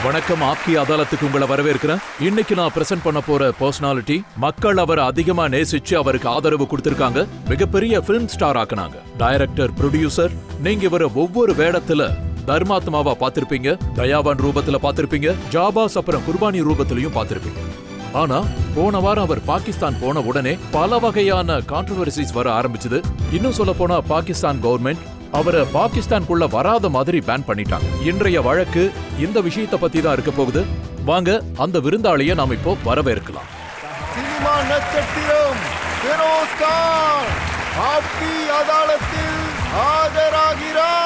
வணக்கம். ஆப்கி அதாலத்துக்கு உங்களை வரவேற்கிறேன். இன்னைக்கு நான் பிரசன்ட் பண்ண போற பர்சனாலிட்டி மக்கள் அவரை அதிகமா நேசிச்சு அவருக்கு ஆதரவு கொடுத்திருக்காங்க. மிகப்பெரிய பிலிம் ஸ்டார் ஆக்குனாங்க. Director, producer. நீங்க இவரை ஒவ்வொரு வேடத்துல தர்மாத்மாவா பாத்திருப்பீங்க, தயாவான் ரூபத்துல பாத்திருப்பீங்க, ஜாபாஸ் அப்புறம் குர்பானி ரூபத்திலையும் பாத்திருப்பீங்க. ஆனா போன வாரம் அவர் பாகிஸ்தான் போன உடனே பல வகையான கான்ட்ரோவர்சிஸ் வர ஆரம்பிச்சது. இன்னும் சொல்ல போனா பாகிஸ்தான் கவர்மெண்ட் அவரை பாகிஸ்தான்குள்ள வராத மாதிரி பேன் பண்ணிட்டாங்க. இன்றைய வழக்கு இந்த விஷயத்தை பத்தி தான் இருக்க போகுது. வாங்க அந்த விருந்தாளியை நாம் இப்போ வரவேற்கலாம். சினிமா நட்சத்திரம் ஃபெரோஸ் கான் ஆப்கி அதாலத்தில் ஆஜராகிறார்.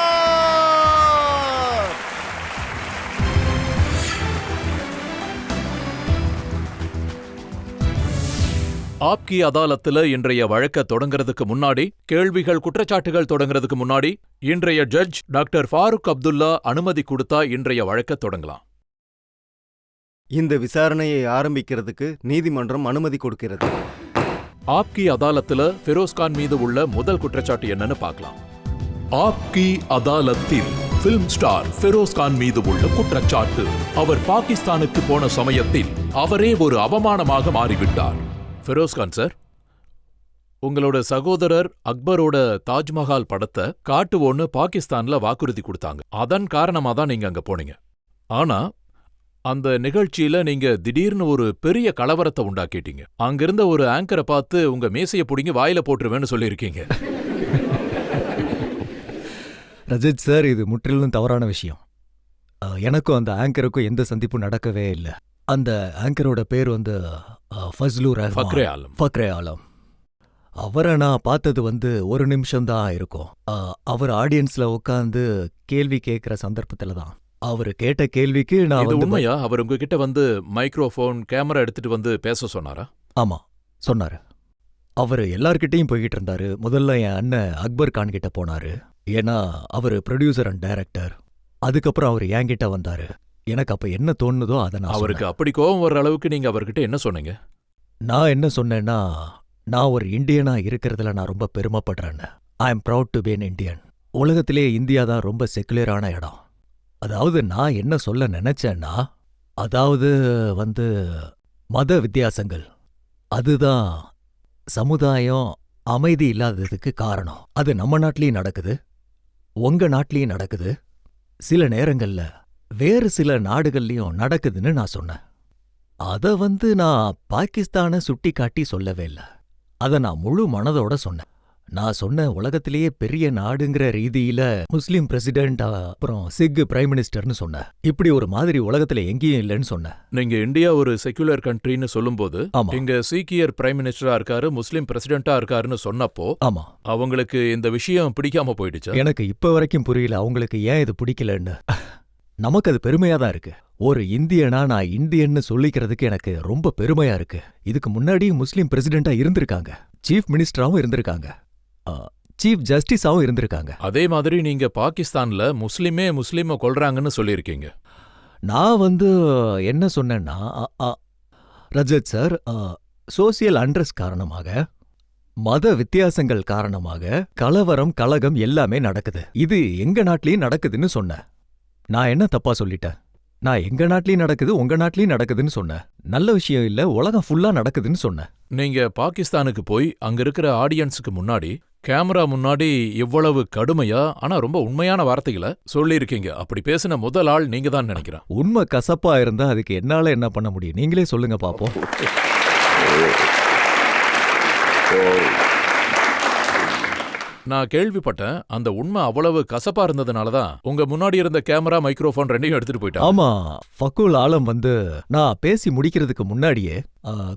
ஆப்கி அதாலத்துல இன்றைய வழக்க தொடங்குறதுக்கு முன்னாடி, கேள்விகள் குற்றச்சாட்டுகள் தொடங்குறதுக்கு முன்னாடி இன்றைய ஜட்ஜ் டாக்டர் ஃபாரூக் அப்துல்லா அனுமதி கொடுத்தா இன்றைய வழக்க தொடங்கலாம். இந்த விசாரணையை ஆரம்பிக்கிறதுக்கு நீதிமன்றம் அனுமதி கொடுக்கிறது. ஆப்கி அதாலத்துல ஃபெரோஸ்கான் மீது உள்ள முதல் குற்றச்சாட்டு என்னன்னு பார்க்கலாம். ஆப்கி அதாலத்தில் பிலிம் ஸ்டார் ஃபெரோஸ்கான் மீது உள்ள குற்றச்சாட்டு, அவர் பாகிஸ்தானுக்கு போன சமயத்தில் அவரே ஒரு அவமானமாக மாறிவிட்டார். ஃபெரோஸ்கான் சார், உங்களோட சகோதரர் அக்பரோட தாஜ்மஹால் படத்தை காட்டுவோன்னு பாகிஸ்தான்ல வாக்குறுதி கொடுத்தாங்க. அதன் காரணமா தான் நீங்க அங்க போனீங்க. ஆனா அந்த நிகழ்ச்சியில நீங்க திடீர்னு ஒரு பெரிய கலவரத்தை உண்டாக்கிட்டீங்க. அங்கிருந்த ஒரு ஆங்கரை பார்த்து உங்க மேசையை பிடிங்கி வாயில போட்டுருவேன்னு சொல்லியிருக்கீங்க. ரஜத் சார், இது முற்றிலும் தவறான விஷயம். எனக்கும் அந்த ஆங்கருக்கும் எந்த சந்திப்பும் நடக்கவே இல்லை. அந்த ஆங்கரோட பேர் ஃபஸ்லு ரஹ்மான், ஃபக்ரே ஆலம். அவரை நான் பார்த்தது ஒரு நிமிஷம்தான் இருக்கும். அவர் ஆடியன்ஸ்ல உட்காந்து கேள்வி கேட்கிற சந்தர்ப்பத்துல தான். அவர் கேட்ட கேள்விக்கு நான் உண்மையா அவர் உங்ககிட்ட மைக்ரோஃபோன், கேமரா எடுத்துட்டு பேச சொன்னாரா? ஆமா, சொன்னாரு. அவர் எல்லார்கிட்டையும் போய்கிட்டு இருந்தாரு. முதல்ல என் அண்ணன் அக்பர் கான் கிட்ட போனாரு. ஏன்னா அவர் ப்ரொடியூசர் அண்ட் டைரக்டர். அதுக்கப்புறம் அவர் என்கிட்ட வந்தாரு. எனக்கு அப்ப என்ன தோணுதோ அதை நான் அவருக்கு அப்படி கோபம் வர்ற அளவுக்கு நீங்க அவர்கிட்ட என்ன சொன்னீங்க? நான் என்ன சொன்னேன்னா, நான் ஒரு இந்தியனா இருக்கிறதுல நான் ரொம்ப பெருமைப்படுறேன்னு. I am proud to be an Indian. உலகத்திலே இந்தியா தான் ரொம்ப செக்குலரான இடம். அதாவது நான் என்ன சொல்ல நினைச்சேன்னா, அதாவது மத வித்தியாசங்கள் அதுதான் சமுதாயம் அமைதி இல்லாததுக்கு காரணம். அது நம்ம நாட்டிலையும் நடக்குது, உங்க நாட்டிலையும் நடக்குது, சில நேரங்கள்ல வேறு சில நாடுகள்லயும் நடக்குதுன்னு நான் சொன்னேன். அத நான் பாகிஸ்தானை சுட்டி காட்டி சொல்லவே இல்லை. அத நான் முழு மனதோட சொன்னேன். நான் சொன்ன உலகத்திலேயே பெரிய நாடுங்கிற ரீதியில முஸ்லீம் பிரசிடென்ட், அப்புறம் சிக் பிரைம் மினிஸ்டர்னு சொன்னேன். இப்படி ஒரு மாதிரி உலகத்துல எங்கேயும் இல்லைன்னு சொன்னேன். நீங்க இந்தியா ஒரு செக்குலர் கண்ட்ரின்னு சொல்லும்போது, இங்க சீக்கியர் பிரைம் மினிஸ்டரா இருக்காரு, முஸ்லீம் பிரசிடென்டா இருக்காருன்னு சொன்னப்போ, ஆமா, அவங்களுக்கு இந்த விஷயம் பிடிக்காம போயிடுச்சு. எனக்கு இப்ப வரைக்கும் புரியல அவங்களுக்கு ஏன் இது பிடிக்கலன்னு. நமக்கு அது பெருமையா தான் இருக்கு. ஒரு இந்தியனா நான் இந்தியன்னு சொல்லிக்கிறதுக்கு எனக்கு ரொம்ப பெருமையா இருக்கு. இதுக்கு முன்னாடி முஸ்லீம் பிரசிடென்டா இருந்திருக்காங்க, சீஃப் மினிஸ்டராவும் இருந்திருக்காங்க, சீஃப் ஜஸ்டிஸாவும் இருந்திருக்காங்க. அதே மாதிரி நீங்க பாகிஸ்தான்ல முஸ்லிம கொல்றாங்கன்னு சொல்லியிருக்கீங்க. நான் என்ன சொன்னேன்னா, ரஜத் சார், சோசியல் அண்ட்ரஸ்ட் காரணமாக, மத வித்தியாசங்கள் காரணமாக கலவரம், கலகம் எல்லாமே நடக்குது. இது எங்க நாட்டிலயும் நடக்குதுன்னு சொன்னேன். நான் என்ன தப்பா சொல்லிட்டேன்? நான் எங்க நாட்டிலயும் நடக்குது, உங்க நாட்டிலயும் நடக்குதுன்னு சொன்னேன். நல்ல விஷயம் இல்ல, உலகம் ஃபுல்லா நடக்குதுன்னு சொன்னேன். நீங்க பாகிஸ்தானுக்கு போய் அங்க இருக்கிற ஆடியன்ஸுக்கு முன்னாடி, கேமரா முன்னாடி இவ்வளவு கடுமையா ஆனா ரொம்ப உண்மையான வார்த்தைகளை சொல்லியிருக்கீங்க. அப்படி பேசின முதல் ஆள் நீங்க தான் நினைக்கிறேன். உண்மை கசப்பா இருந்தா அதுக்கு என்னால என்ன பண்ண முடியும்? நீங்களே சொல்லுங்க பாப்போம். நான் கேள்விப்பட்டேன், அந்த உண்மை அவ்வளவு கசப்பா இருந்ததுனாலதான் உங்க முன்னாடி இருந்த கேமரா, மைக்ரோஃபோன் ரெண்டையும் எடுத்துட்டு போயிட்டாங்க. ஆமா, ஃபக்குல் ஆலம் நான் பேசி முடிக்கிறதுக்கு முன்னாடியே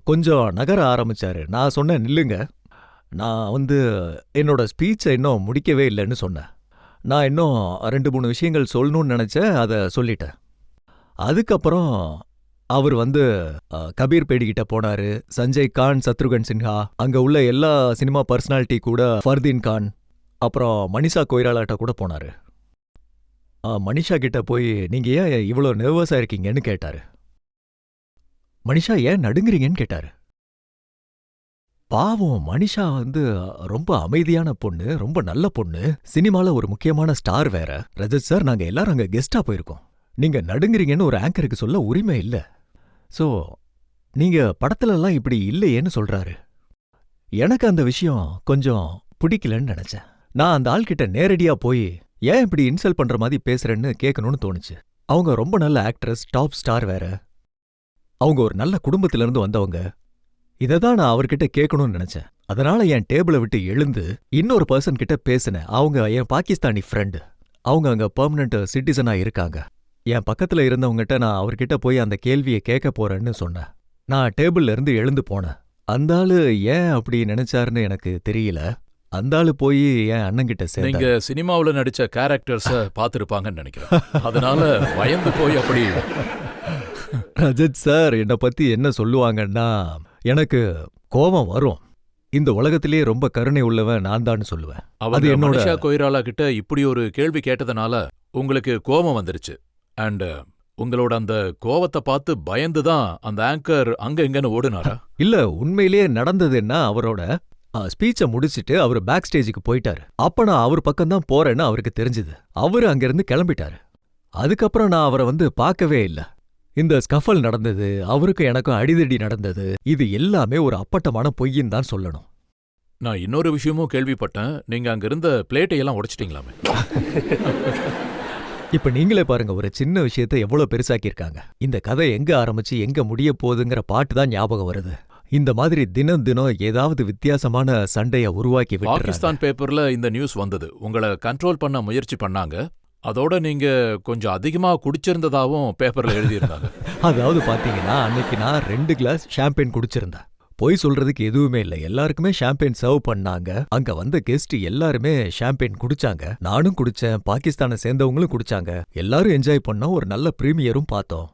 கொஞ்சம் நகர ஆரம்பிச்சாரு. நான் சொன்னேன், நில்லுங்க, நான் என்னோட ஸ்பீச்சை இன்னும் முடிக்கவே இல்லைன்னு சொன்னேன். நான் இன்னும் 2-3 விஷயங்கள் சொல்லணும்னு நினைச்சேன், அதை சொல்லிட்டேன். அதுக்கப்புறம் அவர் கபீர் பேடிகிட்ட போனாரு, சஞ்சய் கான், சத்ருகன் சின்ஹா, அங்க உள்ள எல்லா சினிமா பர்சனாலிட்டி கூட, ஃபர்தீன் கான், அப்புறம் மனிஷா கொய்ராலாட்ட கூட போனாரு. மனிஷா கிட்ட போய் நீங்க ஏன் இவ்வளோ நர்வஸா இருக்கீங்கன்னு கேட்டாரு. மனிஷா ஏன் நடுங்குறீங்கன்னு கேட்டாரு. பாவம், மனிஷா ரொம்ப அமைதியான பொண்ணு, ரொம்ப நல்ல பொண்ணு, சினிமால ஒரு முக்கியமான ஸ்டார் வேற. ரஜத் சார், நாங்க எல்லாரும் அங்க கெஸ்டா போயிருக்கோம். நீங்க நடுங்குறீங்கன்னு ஒரு ஆங்கருக்கு சொல்ல உரிமை இல்ல. சோ நீங்க படத்துலலாம் இப்படி இல்லையேன்னு சொல்றாரு. எனக்கு அந்த விஷயம் கொஞ்சம் பிடிக்கலன்னு நினைச்சேன். நான் அந்த ஆள்கிட்ட நேரடியா போய் ஏன் இப்படி இன்சல்ட் பண்ற மாதிரி பேசுறேன்னு கேட்கணும்னு தோணுச்சு. அவங்க ரொம்ப நல்ல ஆக்ட்ரஸ், டாப் ஸ்டார் வேற. அவங்க ஒரு நல்ல குடும்பத்துல இருந்து வந்தவங்க. இததான் நான் அவர்கிட்ட கேட்கணும்னு நினைச்சேன். அதனால என் டேபிளை விட்டு எழுந்து இன்னொரு பர்சன் கிட்ட பேசினேன். அவங்க என் பாகிஸ்தானி ஃப்ரெண்டு. அவங்க அங்க பெர்மனன்ட் சிட்டிசனா இருக்காங்க. என் பக்கத்துல இருந்தவங்ககிட்ட நான் அவர்கிட்ட போய் அந்த கேள்வியை கேட்க போறேன்னு சொன்னேன். நான் டேபிள்ல இருந்து எழுந்து போனேன். அந்த ஆளு ஏன் அப்படி நினைச்சாருன்னு எனக்கு தெரியல. அந்த ஆளு போய் என் அண்ணன்கிட்ட நீங்க சேர்ந்தாரு. சினிமாவுல நடிச்ச கேரக்டர்ஸ பாத்திருப்பாங்கன்னு நினைக்கிறேன். அதனால பயந்து போய் அப்படி. ரஜத் சார் என்னை பத்தி என்ன சொல்லுவாங்கன்னா, எனக்கு கோபம் வரும். இந்த உலகத்திலேயே ரொம்ப கருணை உள்ளவன் நான் தான் சொல்லுவேன். அது அவங்க என்னோட மனிஷா கொய்ராலா கிட்ட இப்படி ஒரு கேள்வி கேட்டதுனால உங்களுக்கு கோபம் வந்துருச்சு. அண்ட் உங்களோட அந்த கோவத்தை பார்த்து பயந்து தான் அந்த ஆங்கர் அங்க இங்கன்னு ஓடுனாரா? இல்ல, உண்மையிலேயே நடந்ததுன்னா அவரோட ஸ்பீச்சை முடிச்சிட்டு அவர் பேக் ஸ்டேஜுக்கு போயிட்டாரு. அப்ப நான் அவர் பக்கம்தான் போறேன்னு அவருக்கு தெரிஞ்சது. அவரு அங்கிருந்து கிளம்பிட்டாரு. அதுக்கப்புறம் நான் அவரை பார்க்கவே இல்ல. இந்த ஸ்கஃபல் நடந்தது, அவருக்கும் எனக்கும் அடிதடி நடந்தது, இது எல்லாமே ஒரு அப்பட்டமான பொய்ன்னு தான் சொல்லணும். நான் இன்னொரு விஷயமும் கேள்விப்பட்டேன். நீங்க அங்க இருந்த பிளேட்டை எல்லாம் உடைச்சிட்டீங்களாமே. இப்ப நீங்களே பாருங்க, ஒரு சின்ன விஷயத்தை எவ்வளவு பெருசாக்கியிருக்காங்க. இந்த கதை எங்க ஆரம்பிச்சு எங்க முடிய போகுதுங்கிற பாட்டு தான் ஞாபகம் வருது. இந்த மாதிரி தினம் தினம் ஏதாவது வித்தியாசமான சண்டைய உருவாக்கி விட்டுறாங்க. பாகிஸ்தான் பேப்பர்ல இந்த நியூஸ் வந்தது. உங்களை கண்ட்ரோல் பண்ண முயற்சி பண்ணாங்க. அதோட நீங்க கொஞ்சம் அதிகமா குடிச்சிருந்ததாவும் பேப்பர்ல எழுதியிருந்தாங்க. அதாவது பாத்தீங்கன்னா, அன்னைக்கு நான் 2 கிளாஸ் ஷாம்பெயின் குடிச்சிருந்தேன். பொய் சொல்றதுக்கு எதுவுமே இல்ல. எல்லாருக்குமே ஷாம்பெயின் சர்வ் பண்ணாங்க. அங்க வந்த கெஸ்ட் எல்லாருமே ஷாம்பெயின் குடிச்சாங்க. நானும் குடிச்சேன், பாகிஸ்தானை சேர்ந்தவங்களும் குடிச்சாங்க. எல்லாரும் என்ஜாய் பண்ணோம். ஒரு நல்ல பிரீமியரும் பார்த்தோம்.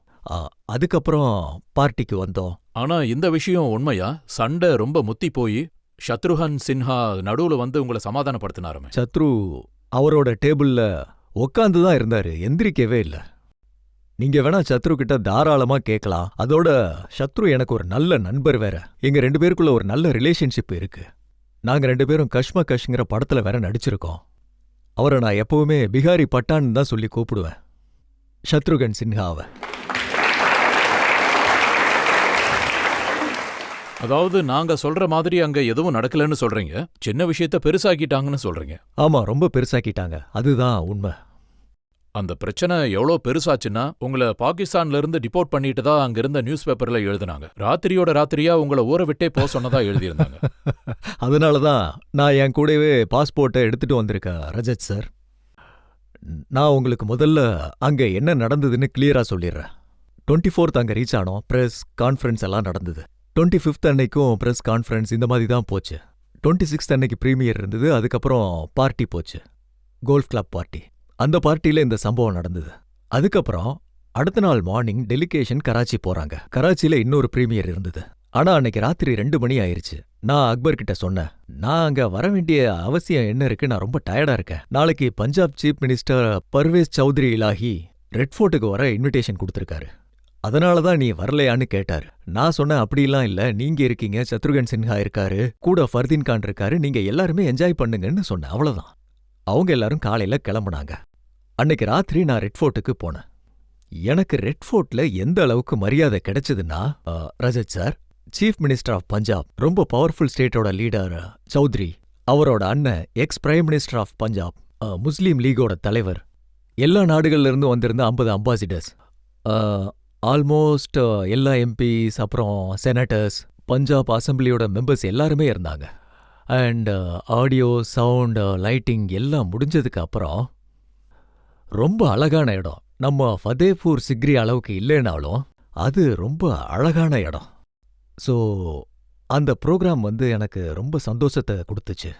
அதுக்கப்புறம் பார்ட்டிக்கு வந்தோம். ஆனா இந்த விஷயம் உண்மையா? சண்டை ரொம்ப முத்தி போய் ஷத்ருஹன் சின்ஹா நடுவுல வந்து உங்களை சமாதானப்படுத்தினாருமே. சத்ரு அவரோட டேபிள்ல உக்காந்து தான் இருந்தாரு, எந்திரிக்கவே இல்ல. நீங்க வேணா சத்ரு கிட்ட தாராளமா கேட்கலாம். அதோட சத்ரு எனக்கு ஒரு நல்ல நண்பர் வேற. எங்க 2 பேருக்குள்ள ஒரு நல்ல ரிலேஷன்ஷிப் இருக்கு. நாங்க 2 பேரும் கஷ்ம கஷ்ங்கிற படத்துல வேற நடிச்சிருக்கோம். அவரை நான் எப்பவுமே பிகாரி பட்டான்னு தான் சொல்லி கூப்பிடுவேன், சத்ருகன் சின்ஹாவை. அதாவது நாங்க சொல்ற மாதிரி அங்க எதுவும் நடக்கலன்னு சொல்றீங்க. சின்ன விஷயத்த பெருசாக்கிட்டாங்கன்னு சொல்றீங்க. ஆமா, ரொம்ப பெருசாக்கிட்டாங்க. அதுதான் உண்மை. அந்த பிரச்சனை எவ்வளோ பெருசாச்சுன்னா உங்களை பாகிஸ்தான்ல இருந்து டிபோர்ட் பண்ணிட்டு தான் அங்க இருந்த நியூஸ் பேப்பர்ல எழுதினாங்க. ராத்திரியோட ராத்திரியா உங்களை ஊரை விட்டே போக சொன்னதா எழுதியிருந்தாங்க. அதனாலதான் நான் என் கூடவே பாஸ்போர்ட்டை எடுத்துட்டு வந்திருக்கேன் ரஜத் சார். நான் உங்களுக்கு முதல்ல அங்க என்ன நடந்ததுன்னு கிளியரா சொல்லிடுறேன். 24th அங்க ரீச் ஆனோம். பிரஸ் கான்ஃபரன்ஸ் எல்லாம் நடந்தது. 25th அன்னைக்கும் பிரஸ் கான்ஃபரன்ஸ் இந்த மாதிரி தான் போச்சு. 26th அன்னைக்கு பிரீமியர் இருந்தது. அதுக்கப்புறம் பார்ட்டி போச்சு, கோல்ஃப் கிளப் பார்ட்டி. அந்த பார்ட்டியில இந்த சம்பவம் நடந்தது. அதுக்கப்புறம் அடுத்த நாள் மார்னிங் டெலிகேஷன் கராச்சி போறாங்க. கராச்சியில இன்னொரு பிரீமியர் இருந்தது. ஆனா அன்னைக்கு ராத்திரி 2 மணி ஆயிருச்சு. நான் அக்பர் கிட்ட சொன்னேன், நான் அங்க வர வேண்டிய அவசியம் என்ன இருக்கு, நான் ரொம்ப டயர்டா இருக்கேன். நாளைக்கு Punjab chief minister Pervaiz Chaudhry Elahi red ஃபோர்ட்டுக்கு வர இன்விடேஷன் கொடுத்திருக்காரு. அதனாலதான் நீ வரலையான்னு கேட்டாரு. நான் சொன்னேன், அப்படிலாம் இல்ல, நீங்க இருக்கீங்க, சத்ருகன் சின்ஹா இருக்காரு, கூட ஃபர்தீன் கான் இருக்காரு, நீங்க எல்லாருமே என்ஜாய் பண்ணுங்கன்னு சொன்னேன். அவ்வளவுதான். அவங்க எல்லாரும் காலையில கிளம்புனாங்க. அன்னைக்கு ராத்திரி நான் ரெட் ஃபோர்ட்டுக்கு போனேன். எனக்கு ரெட் ஃபோர்ட்ல எந்த அளவுக்கு மரியாதை கிடைச்சதுன்னா, Rajat sir, chief minister of Punjab, ரொம்ப பவர்ஃபுல் ஸ்டேட்டோட லீடர் சௌத்ரி, அவரோட அண்ணன் ex prime minister of Punjab, முஸ்லீம் லீகோட தலைவர், எல்லா நாடுகள்ல இருந்து வந்திருந்த 50 அம்பாசிடர்ஸ், ஆல்மோஸ்ட் எல்லா எம்பிஸ், அப்புறம் செனட்டர்ஸ், பஞ்சாப் அசம்பிளியோட மெம்பர்ஸ் எல்லாருமே இருந்தாங்க. அண்ட் ஆடியோ, சவுண்ட், லைட்டிங் எல்லாம் முடிஞ்சதுக்கு அப்புறம் ரொம்ப அழகான இடம். நம்ம ஃபதேபூர் சிக்ரி அளவுக்கு இல்லைனாலும் அது ரொம்ப அழகான இடம். ஸோ அந்த ப்ரோக்ராம் எனக்கு ரொம்ப சந்தோஷத்தை கொடுத்துச்சு.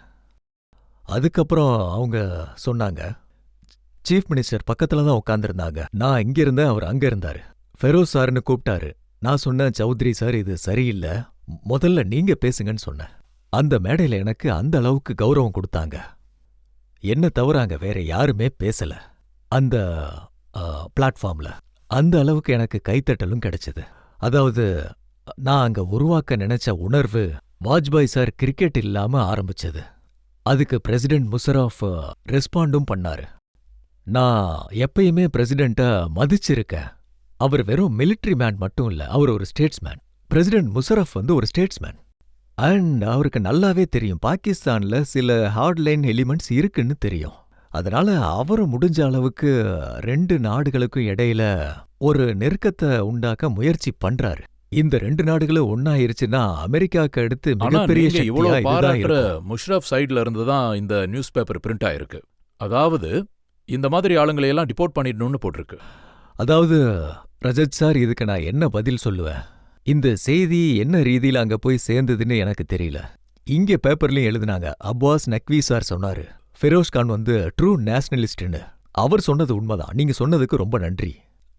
அதுக்கப்புறம் அவங்க சொன்னாங்க, சீஃப் மினிஸ்டர் பக்கத்துல தான் உட்காந்துருந்தாங்க. நான் இங்க இருந்தேன், அவர் அங்க இருந்தாரு. ஃபெரோஸ் சார்னு கூப்பிட்டாரு. நான் சொன்னேன், சௌத்ரி சார், இது சரியில்லை, முதல்ல நீங்க பேசுங்கன்னு சொன்னேன். அந்த மேடையில எனக்கு அந்த அளவுக்கு கௌரவம் கொடுத்தாங்க. என்ன தவிர அங்க வேற யாருமே பேசல. அந்த பிளாட்ஃபார்ம்ல அந்த அளவுக்கு எனக்கு கைத்தட்டலும் கிடைச்சது. அதாவது நான் அங்க உருவாக்க நினைச்ச உணர்வு வாஜ்பாய் சார் கிரிக்கெட் இல்லாம ஆரம்பிச்சது. அதுக்கு பிரசிடென்ட் முஷரஃப் ரெஸ்பாண்டும் பண்ணாரு. நான் எப்பயுமே பிரசிடெண்ட்ட மதிச்சிருக்கேன். அவர் வெறும் மிலிட்டரி மேன் மட்டும் இல்ல, அவர் ஒரு ஸ்டேட்ஸ்மேன். பிரசிடென்ட் முஷரஃப் வந்து ஒரு ஸ்டேட்ஸ்மேன். அண்ட் அவருக்கு நல்லாவே தெரியும் பாகிஸ்தான்ல சில ஹார்ட்லைன் எலிமெண்ட்ஸ் இருக்குன்னு தெரியும். அதனால அவரு முடிஞ்ச அளவுக்கு 2 நாடுகளுக்கும் இடையில ஒரு நெருக்கத்தை உண்டாக்க முயற்சி பண்றாரு. இந்த 2 நாடுகளும் ஒன்னாயிருச்சுன்னா அமெரிக்காக்கு அடுத்து ஆனா மிகப்பெரிய நீங்க சக்தியா இவ்வளவு இதுதான் பாராட்டுற இருக்கும். முஷ்ரப் சைடுல இருந்து தான் இந்த நியூஸ் பேப்பர் பிரிண்ட் ஆயிருக்கு. அதாவது இந்த மாதிரி ஆளுங்களை எல்லாம் டிபோர்ட் பண்ணிடணும்னு போட்டிருக்கு. அதாவது ரஜத் சார், இதுக்கு நான் என்ன பதில் சொல்லுவேன்? இந்த செய்தி என்ன ரீதியில அங்க போய் சேர்ந்ததுன்னு எனக்கு தெரியல. இங்க பேப்பர்லயும் எழுதுனாங்க. அப்பாஸ் நக்வி சார் சொன்னாரு, ஃபெரோஸ் கான் வந்து ட்ரூ நேஷனலிஸ்ட்னு. அவர் சொன்னது உண்மைதான். நீங்க சொன்னதுக்கு ரொம்ப நன்றி.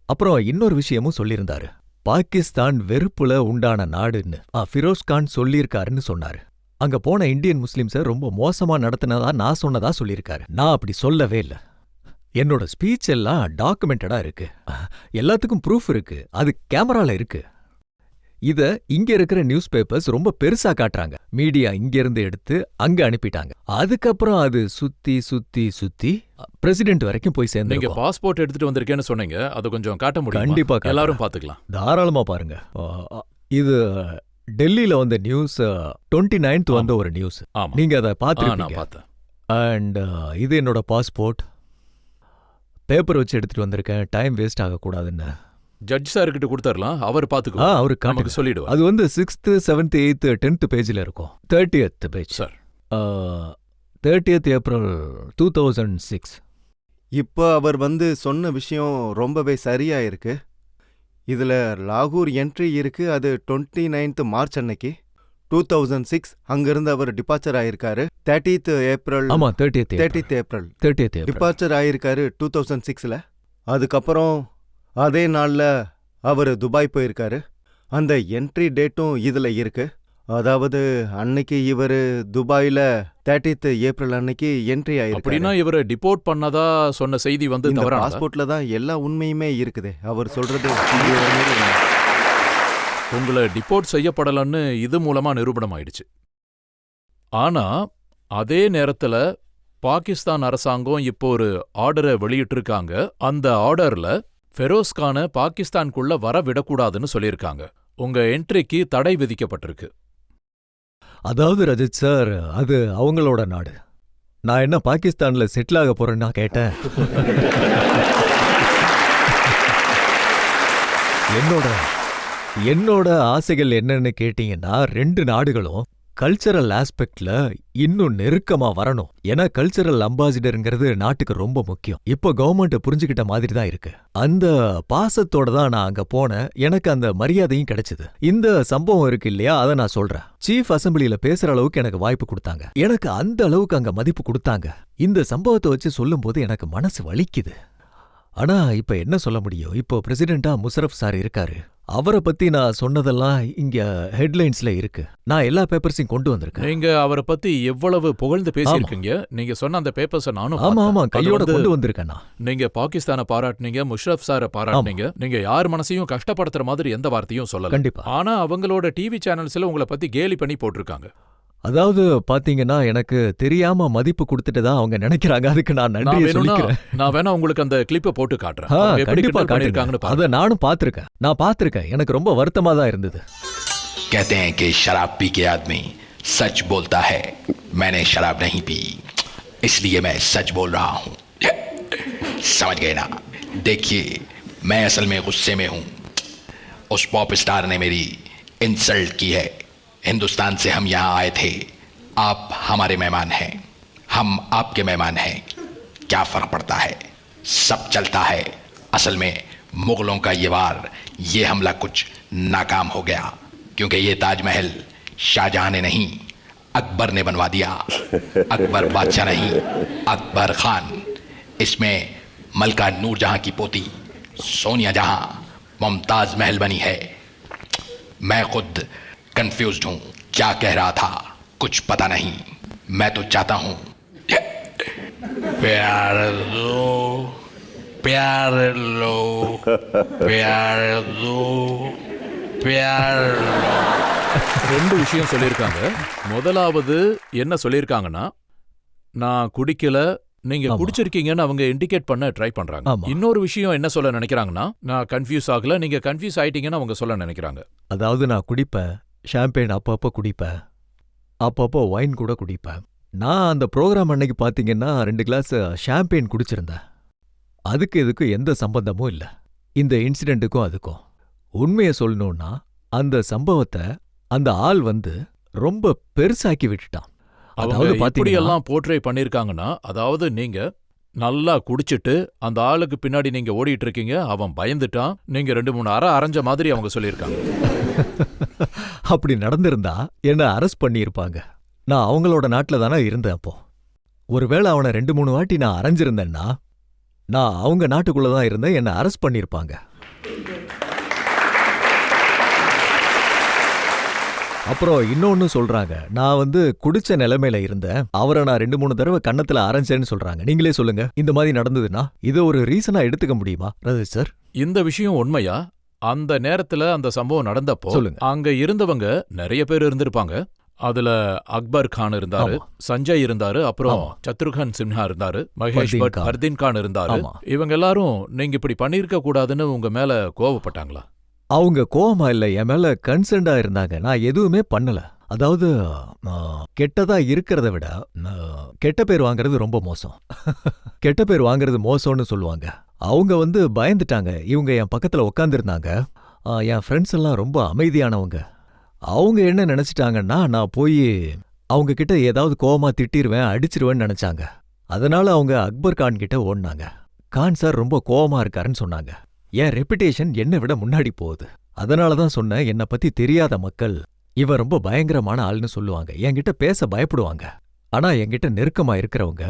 அப்புறம் இன்னொரு விஷயமும் சொல்லியிருந்தாரு. பாகிஸ்தான் வெறுப்புல உண்டான நாடுன்னு ஃபிரோஸ் கான் சொல்லியிருக்காருன்னு சொன்னாரு. அங்க போன இந்தியன் முஸ்லிம்ஸை ரொம்ப மோசமா நடத்தினதா நான் சொன்னதா சொல்லியிருக்காரு. நான் அப்படி சொல்லவே இல்ல. என்னோட ஸ்பீச் எல்லாம் டாக்குமெண்டடா இருக்கு. எல்லாத்துக்கும் ப்ரூஃப் இருக்கு. அது கேமரால இருக்கு. இத இங்க இருக்கிற நியூஸ் பேப்பர்ஸ் ரொம்ப பெருசா காட்டுறாங்க. மீடியா இங்க இருந்து எடுத்து அங்க அனுப்பிட்டாங்க. அதுக்கப்புறம் அது சுத்தி சுத்தி சுத்தி பிரசிடென்ட் வரைக்கும் போய் நீங்க சேர்ந்து பாஸ்போர்ட் எடுத்துட்டு வந்திருக்கேன்னு சொன்னீங்க. அது கொஞ்சம் காட்ட முடியுமா? கண்டிப்பா காட்டுறேன். எல்லாரும் பாத்துக்கலாம். தாராளமா பாருங்க. இது டெல்லியில வந்த நியூஸ், 29th வந்த ஒரு நியூஸ். ஆமா. நீங்க அதை நான் பார்த்திருப்பீங்க. பார்த்தேன். அண்ட் இது என்னோட பாஸ்போர்ட். பேப்பர் வச்சு எடுத்துட்டு வந்திருக்கேன், டைம் வேஸ்ட் ஆகக்கூடாதுன்னு. ஜட்ஜ் சார் கிட்ட கொடுத்துறலாம். அவர் பாத்துக்கோ. அவரு நமக்கு காட்டுங்க. சொல்லிடுவார். அது வந்து 6th, 7th, 8th, 10th பேஜ்ல இருக்கும். 30th page. Sir 30th April 2006. இப்போ அவர் வந்து சொன்ன விஷயம் ரொம்பவே சரியா இருக்கு. இதுல லாகூர் என்ட்ரி இருக்கு. அது 29th மார்ச் அன்னைக்கு 2006 அங்கிருந்து அவர் டிபார்ச்சர் ஆயிருக்காரு. 30th ஏப்ரல் ஆமா, 30th April. 30th April 30th April. Departure ஆயிருக்காரு 2006ல. அதுக்கப்புறம் அதே நாள்ல அவர் துபாய் போயிருக்காரு. அந்த என்ட்ரி டேட்டும் இதுல இருக்கு. அதாவது அன்னைக்கு இவர் துபாயில 30th ஏப்ரல் அன்னைக்கு என்ட்ரி ஆயிருக்காரு. அப்படின்னா இவரை டிபோர்ட் பண்ணதா சொன்ன செய்தி வந்து இந்த தவறானதா? பாஸ்போர்ட்ல தான் எல்லா உண்மையுமே இருக்குது. அவர் சொல்றது இங்கே ஒரு மாதிரி இல்லை. உங்களை டிபோர்ட் செய்யப்படலன்னு இது மூலமா நிரூபணம் ஆயிடுச்சு. ஆனா அதே நேரத்துல பாகிஸ்தான் அரசாங்கம் இப்போ ஒரு ஆர்டரை வெளியிட்டிருக்காங்க. அந்த ஆர்டர்ல ஃபெரோஸ் கானை பாகிஸ்தானுக்குள்ள வர விடக்கூடாதுன்னு சொல்லியிருக்காங்க. உங்க என்ட்ரிக்கு தடை விதிக்கப்பட்டிருக்கு. அதாவது ரஜித் சார், அது அவங்களோட நாடு. நான் என்ன பாகிஸ்தான்ல செட்டில் ஆக போறேன்னா கேட்டேன். என்னோட ஆசைகள் என்னன்னு கேட்டீங்கன்னா, 2 நாடுகளும் கல்ச்சரல் ஆஸ்பெக்ட்ல இன்னும் நெருக்கமா வரணும். ஏன்னா கல்ச்சரல் அம்பாசிடருங்கிறது நாட்டுக்கு ரொம்ப முக்கியம். இப்போ கவர்மெண்ட் புரிஞ்சுக்கிட்ட மாதிரி தான் இருக்கு. அந்த பாசத்தோட தான் நான் அங்க போனேன். எனக்கு அந்த மரியாதையும் கிடைச்சது. இந்த சம்பவம் இருக்கு இல்லையா, அதை நான் சொல்றேன். சீஃப் அசெம்பிளியில பேசுற அளவுக்கு எனக்கு வாய்ப்பு கொடுத்தாங்க. எனக்கு அந்த அளவுக்கு அங்க மதிப்பு கொடுத்தாங்க. இந்த சம்பவத்தை வச்சு சொல்லும்போது எனக்கு மனசு வலிக்குது. ஆனா இப்ப என்ன சொல்ல முடியும்? இப்போ பிரசிடென்டா முஷரஃப் சார் இருக்காரு. அவரை பத்தி நான் சொன்னதெல்லாம் இங்க ஹெட்லைன்ஸ்ல இருக்கு. நான் எல்லா பேப்பர்ஸையும் கொண்டு வந்திருக்கேன். நீங்க அவரை பத்தி எவ்வளவு புகழ்ந்து பேசியிருக்கீங்க. நீங்க சொன்ன அந்த பேப்பர்ஸ நானும் ஆமா ஆமா, பார்த்தேன். அது கையோட வந்து கொண்டு வந்திருக்கேன் நான். நீங்க பாகிஸ்தானை பாராட்டுனீங்க, முஷரப் சாரை பாராட்டுனீங்க. நீங்க யார் மனசையும் கஷ்டப்படுத்துற மாதிரி எந்த வார்த்தையும் சொல்லல. கண்டிப்பா. ஆனா அவங்களோட டிவி சேனல்ஸ்ல உங்களை பத்தி கேலி பண்ணி போட்டிருக்காங்க. அதாவது பாத்தீங்கன்னா, எனக்கு தெரியாம மதிப்பு கொடுத்துட்டதா அவங்க நினைக்கிறாங்க. அதுக்கு நான் நான் நன்றியை வேணும்னா சொல்லிக்கிறேன். நான் வேணா உங்களுக்கு அந்த கிளிப்பை போட்டு காட்டுறேன். அவங்க எப்படி கண்டிப்பா கிண்டல் பண்ணிருக்காங்கன்னு காட்டுங்க. பாருங்க. அத நானும் பாத்திருக்கேன். நான் பாத்திருக்கேன். எனக்கு ரொம்ப வருத்தமா தான் இருந்தது. कहते हैं कि शराब पी के आदमी सच बोलता है. मैंने शराब नहीं पी, इसलिए मैं सच बोल रहा हूं. समझ गए ना? देखिए, मैं असल में गुस्से में हूं. उस पॉप स्टार ने मेरी इंसल्ट की है. हिंदुस्तान से हम यहाँ आए थे. आप हमारे मेहमान हैं, हम आपके मेहमान हैं. क्या फर्क पड़ता है? सब चलता है. असल में मुगलों का ये वार, ये हमला कुछ नाकाम हो गया, क्योंकि ये ताजमहल शाहजहां ने नहीं, अकबर ने बनवा दिया. अकबर बादशाह नहीं, अकबर खान. इसमें मलका नूरजहां की पोती सोनिया जहां मुमताज महल बनी है. मैं खुद कंफ्यूज्ड हूं. क्या कह रहा था कुछ पता नहीं. मैं तो चाहता हूं प्यार दो, प्यार लो, प्यार दो, प्यार लो. 2 விஷயம் சொல்லியிருக்காங்க. முதலாவது என்ன சொல்லியிருக்காங்கன்னா, நான் குடிக்கல, நீங்க ஆமா. குடிச்சிருக்கீங்கன்னு அவங்க இண்டிகேட் பண்ண ட்ரை பண்றாங்க. ஆமா. இன்னொரு விஷயம் என்ன சொல்ல நினைக்கிறாங்கன்னா, நான் கன்ஃபியூஸ் ஆகல, நீங்க கன்ஃபியூஸ் ஆயிட்டீங்கன்னு அவங்க சொல்ல நினைக்கிறாங்க. அதாவது நான் குடிப்பேன், ஷாம்பெயின் அப்பப்போ குடிப்பேன், அப்பப்போ ஒயின் கூட குடிப்பேன். நான் அந்த ப்ரோக்ராம் அன்னைக்கு பாத்தீங்கன்னா 2 கிளாஸ் ஷாம்பெயின் குடிச்சிருந்தேன். அதுக்கு இதுக்கு எந்த சம்பந்தமும் இல்ல. இந்த இன்சிடென்ட்டுக்கும் அதுக்கும். உண்மையை சொல்லணும்னா அந்த சம்பவத்தை அந்த ஆள் வந்து ரொம்ப பெருசாக்கி விட்டுட்டான். அவங்க அதாவது இப்படி பாத்தீங்கன்னா எல்லாம் போர்ட்ரே பண்ணிருக்காங்கன்னா, அதாவது நீங்க நல்லா குடிச்சிட்டு அந்த ஆளுக்கு பின்னாடி நீங்க ஓடிட்டு இருக்கீங்க, அவன் பயந்துட்டான், நீங்க 2-3 அரை அரைஞ்ச மாதிரி அவங்க சொல்லியிருக்காங்க. அப்படி நடந்திருந்தா என்ன அரெஸ்ட் பண்ணியிருப்பாங்க. நான் அவங்களோட நாட்டில் தானே இருந்தேன் அப்போ. ஒருவேளை அவனை 2-3 வாட்டி நான் அரைஞ்சிருந்தேன்னா நான் அவங்க நாட்டுக்குள்ள தான் இருந்தேன், என்ன அரெஸ்ட் பண்ணியிருப்பாங்க. அப்புறம் இன்னொன்னு சொல்றாங்க, நான் வந்து குடிச்ச நிலைமையில இருந்தேன், அவரை நான் 2-3 தடவை கன்னத்துல அரைஞ்சேன்னு சொல்றாங்க. நீங்களே சொல்லுங்க, இந்த மாதிரி நடந்ததுன்னா இதை ஒரு ரீசனா எடுத்துக்க முடியுமா ரஜித் சார்? இந்த விஷயம் உண்மையா? அந்த நேரத்துல அந்த சம்பவம் நடந்தப்போ சொல்லுங்க. அங்க இருந்தவங்க நிறைய பேர் இருந்திருப்பாங்க. அதுல அக்பர் கான் இருந்தாரு, ஆமா. சஞ்சய் இருந்தாரு, அப்புறம் ஆமா. சத்ருகன் சின்ஹா இருந்தாரு, மகேஷ் ஃபர்தீன் பட், கான். ஃபர்தீன் கான் இருந்தாரு. ஆமா. இவங்க எல்லாரும் நீங்க இப்படி பண்ணிருக்க கூடாதுன்னு உங்க மேல கோவப்பட்டாங்களா? அவங்க கோவமா இல்ல, என் மேல கன்சர்ன்டா இருந்தாங்க. நான் எதுவுமே பண்ணல. அதாவது கெட்டதா இருக்கிறத விட கெட்ட பேர் வாங்குறது ரொம்ப மோசம். கெட்ட பேர் வாங்குறது மோசம்னு சொல்லுவாங்க. அவங்க வந்து பயந்துட்டாங்க. இவங்க என் பக்கத்துல உட்காந்துருந்தாங்க. என் ஃப்ரெண்ட்ஸ் எல்லாம் ரொம்ப அமைதியானவங்க. அவங்க என்ன நினைச்சிட்டாங்கன்னா நான் போய் அவங்க கிட்ட ஏதாவது கோவமா திட்டிருவேன், அடிச்சிருவேன்னு நினைச்சாங்க. அதனால அவங்க அக்பர் கான் கிட்ட ஓடினாங்க. கான் சார் ரொம்ப கோவமா இருக்காருன்னு சொன்னாங்க. என் ரெப்புடேஷன் என்னை விட முன்னாடி போகுது. அதனால தான் சொன்னேன், என்னை பத்தி தெரியாத மக்கள் இவன் ரொம்ப பயங்கரமான ஆள்னு சொல்லுவாங்க, என்கிட்ட பேச பயப்படுவாங்க. ஆனா என்கிட்ட நெருக்கமா இருக்கிறவங்க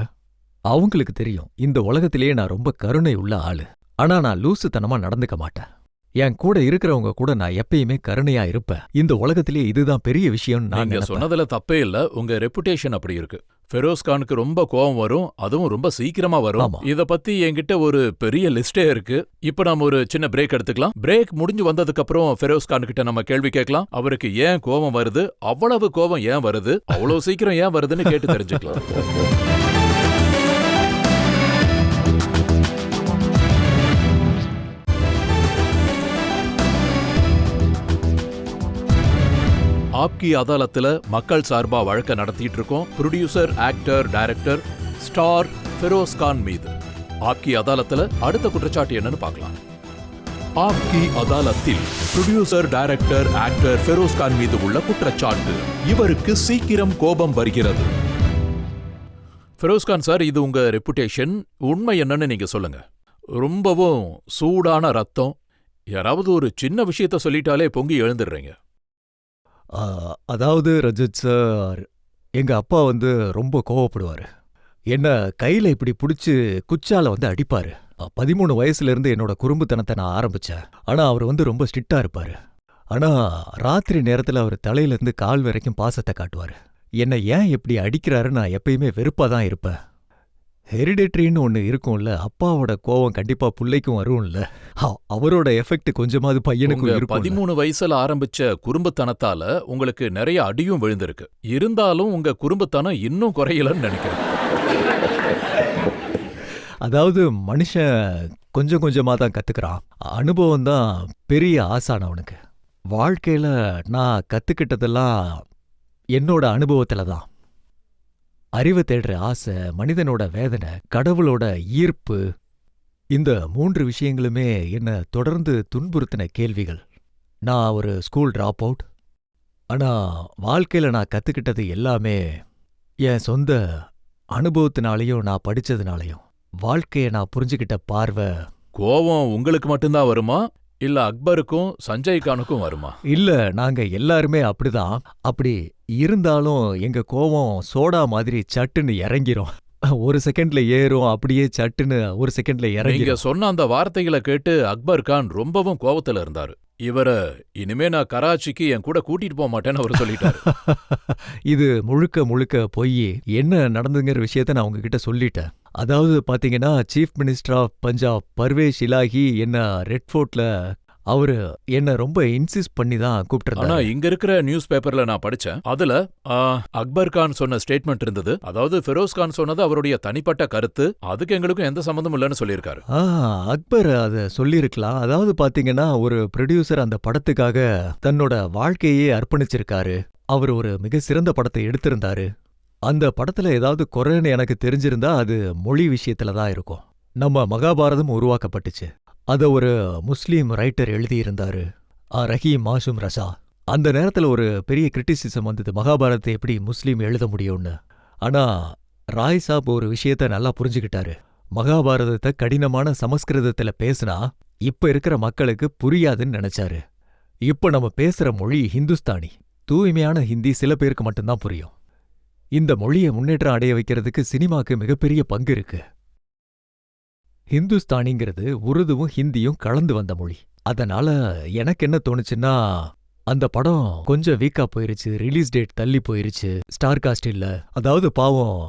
அவங்களுக்கு தெரியும் இந்த உலகத்திலேயே நான் ரொம்ப கருணை உள்ள ஆளு. ஆனா நான் லூசுத்தனமா நடந்துக்க மாட்டேன். என் கூட இருக்கிறவங்க கூட நான் எப்பயுமே கருணையா இருப்பேன். இந்த உலகத்திலேயே இதுதான் பெரிய விஷயம் நான் நீங்க நினைப்பேன். சொன்னதுல தப்பே இல்ல, உங்க ரெப்புடேஷன் அப்படி இருக்கு. ஃபெரோஸ் கானுக்கு ரொம்ப கோவம் வரும், அதுவும் ரொம்ப சீக்கிரமா வரும். ஆமா. இத பத்தி என்கிட்ட ஒரு பெரிய லிஸ்டே இருக்கு. இப்ப நாம ஒரு சின்ன பிரேக் எடுத்துக்கலாம். பிரேக் முடிஞ்சு வந்ததுக்கு அப்புறம் ஃபெரோஸ் கான் கிட்ட நம்ம கேள்வி கேட்கலாம். அவருக்கு ஏன் கோவம் வருது, அவ்வளவு கோவம் ஏன் வருது, அவ்வளவு சீக்கிரம் ஏன் வருதுன்னு கேட்டு தெரிஞ்சுக்கலாம். ஆப்கி அதாலத்துல மக்கள் சார்பா வழக்க நடத்திட்டு இருக்கோம். Producer, actor, director star Feroz Khan மீது. ஆப்கி அதாலத்துல அடுத்த குற்றச்சாட்டு என்னன்னு பார்க்கலாம். ஆப்கி அதாலத்தில் producer, director, actor Feroz Khan மீது உள்ள குற்றச்சாட்டு. இவருக்கு சீக்கிரம் கோபம் வருகிறது. ஃபெரோஸ் கான் சார், இது உங்க ரெப்புடேஷன். உண்மை என்னன்னு நீங்க சொல்லுங்க. ரொம்பவும் சூடான ரத்தம். யாராவது ஒரு சின்ன விஷயத்த சொல்லிட்டாலே பொங்கி எழுந்துடுறீங்க. அதாவது ரஜித் சார், எங்க அப்பா வந்து ரொம்ப கோவப்படுவாரு. என்ன கையில இப்படி புடிச்சு குச்சால வந்து அடிப்பாரு. 13 வயசுல இருந்து என்னோட குறும்புத்தனத்தை நான் ஆரம்பிச்சேன். ஆனா அவர் வந்து ரொம்ப ஸ்ட்ரிக்டா இருப்பாரு. ஆனா ராத்திரி நேரத்துல அவர் தலையில இருந்து கால் வரைக்கும் பாசத்தை காட்டுவாரு. என்ன ஏன் இப்படி அடிக்கிறாரு, நான் எப்பயுமே வெறுப்பா தான் இருப்பேன். ஹெரிடேட்டரின்னு ஒன்று இருக்கும்ல, அப்பாவோட கோவம் கண்டிப்பா புள்ளைக்கும் வரும்ல. அவரோட எஃபெக்ட் கொஞ்சமாவது பையனுக்கும் இருக்கும். 13 வயசுல ஆரம்பிச்ச குறும்புத்தனத்தால உங்களுக்கு நிறைய அடியும் விழுந்திருக்கு. இருந்தாலும் உங்க குறும்புத்தனம் இன்னும் குறையலன்னு நினைக்கிறேன். அதாவது மனுஷன் கொஞ்சம் கொஞ்சமா தான் கத்துக்கிறான். அனுபவம் தான் பெரிய ஆசான் அவனுக்கு. வாழ்க்கையில நான் கத்துக்கிட்டதெல்லாம் என்னோட அனுபவத்துல தான். அறிவை தேடுற ஆசை, மனிதனோட வேதனை, கடவுளோட ஈர்ப்பு, இந்த 3 விஷயங்களுமே என்ன தொடர்ந்து துன்புறுத்தின கேள்விகள். நான் ஒரு ஸ்கூல் டிராப் அவுட். ஆனா வாழ்க்கையில நான் கத்துக்கிட்டது எல்லாமே என் சொந்த அனுபவத்தினாலையும் நான் படிச்சதுனாலையும். வாழ்க்கைய நான் புரிஞ்சுக்கிட்ட பார்வை. கோவம் உங்களுக்கு மட்டும்தான் வருமா, இல்ல அக்பருக்கும் சஞ்சய் கானுக்கும் வருமா? இல்ல, நாங்க எல்லாருமே அப்படிதான். அப்படி இருந்தாலும் எங்க கோவம் சோடா மாதிரி சட்டுன்னு இறங்கிரும். ஒரு செகண்ட்ல ஏறும், அப்படியே சட்டுன்னு ஒரு செகண்ட்ல நீங்க இறங்கிரும். சொன்ன அந்த வார்த்தைகளை கேட்டு அக்பர் கான் ரொம்பவும் கோவத்துல இருந்தாரு. இவர இனிமே நான் கராச்சிக்கு என் கூட கூட்டிட்டு போக மாட்டேன்னு அவர் சொல்லிட்டாரு. இது முழுக்க முழுக்க பொய். என்ன நடந்துங்கிற விஷயத்த நான் உங்ககிட்ட சொல்லிட்டேன். அதாவது பாத்தீங்கன்னா, chief minister of Punjab Parvez Elahi என்ன ரெட் ஃபோர்ட்ல அவரு என்ன ரொம்ப இன்சிஸ்ட் பண்ணி தான் ஆனா கூப்பிட்டிருந்தாரு. இங்க இருக்கிற நியூஸ் பேப்பர்ல நான் படிச்சேன். அதுல அக்பர் கான் சொன்ன ஸ்டேட்மெண்ட் இருந்தது. அதாவது ஃபெரோஸ் கான் சொன்னது அவருடைய தனிப்பட்ட கருத்து, அதுக்கு எங்களுக்கும் எந்த சம்பந்தமும் இல்லைன்னு சொல்லியிருக்காரு. அக்பர் அத சொல்லியிருக்கலாம். அதாவது பாத்தீங்கன்னா, ஒரு ப்ரொடியூசர் அந்த படத்துக்காக தன்னோட வாழ்க்கையே அர்ப்பணிச்சிருக்காரு. அவர் ஒரு மிக சிறந்த படத்தை எடுத்திருந்தாரு. அந்த படத்துல ஏதாவது குறைன்னு எனக்கு தெரிஞ்சிருந்தா அது மொழி விஷயத்துல தான் இருக்கும். நம்ம மகாபாரதம் உருவாக்கப்பட்டுச்சு. அத ஒரு முஸ்லீம் ரைட்டர் எழுதியிருந்தாரு, ரஹீம் மாசூம் ரசா. அந்த நேரத்துல ஒரு பெரிய கிரிட்டிசிசம் வந்தது, மகாபாரதத்தை எப்படி முஸ்லீம் எழுத முடியும்னு. ஆனா ராய் சாப் ஒரு விஷயத்த நல்லா புரிஞ்சுக்கிட்டாரு. மகாபாரதத்தை கடினமான சமஸ்கிருதத்துல பேசினா இப்ப இருக்கிற மக்களுக்கு புரியாதுன்னு நினைச்சாரு. இப்ப நம்ம பேசுற மொழி ஹிந்துஸ்தானி, தூய்மையான ஹிந்தி சில பேருக்கு மட்டும்தான் புரியும். இந்த மொழியை முன்னேற்றம் அடைய வைக்கிறதுக்கு சினிமாக்கு மிகப்பெரிய பங்கு இருக்கு. ஹிந்துஸ்தானிங்கிறது உருதுவும் ஹிந்தியும் கலந்து வந்த மொழி. அதனால எனக்கு என்ன தோணுச்சுன்னா, அந்த படம் கொஞ்சம் வீக்கா போயிருச்சு, ரிலீஸ் டேட் தள்ளி போயிருச்சு, ஸ்டார் காஸ்ட் இல்ல. அதாவது பாவம்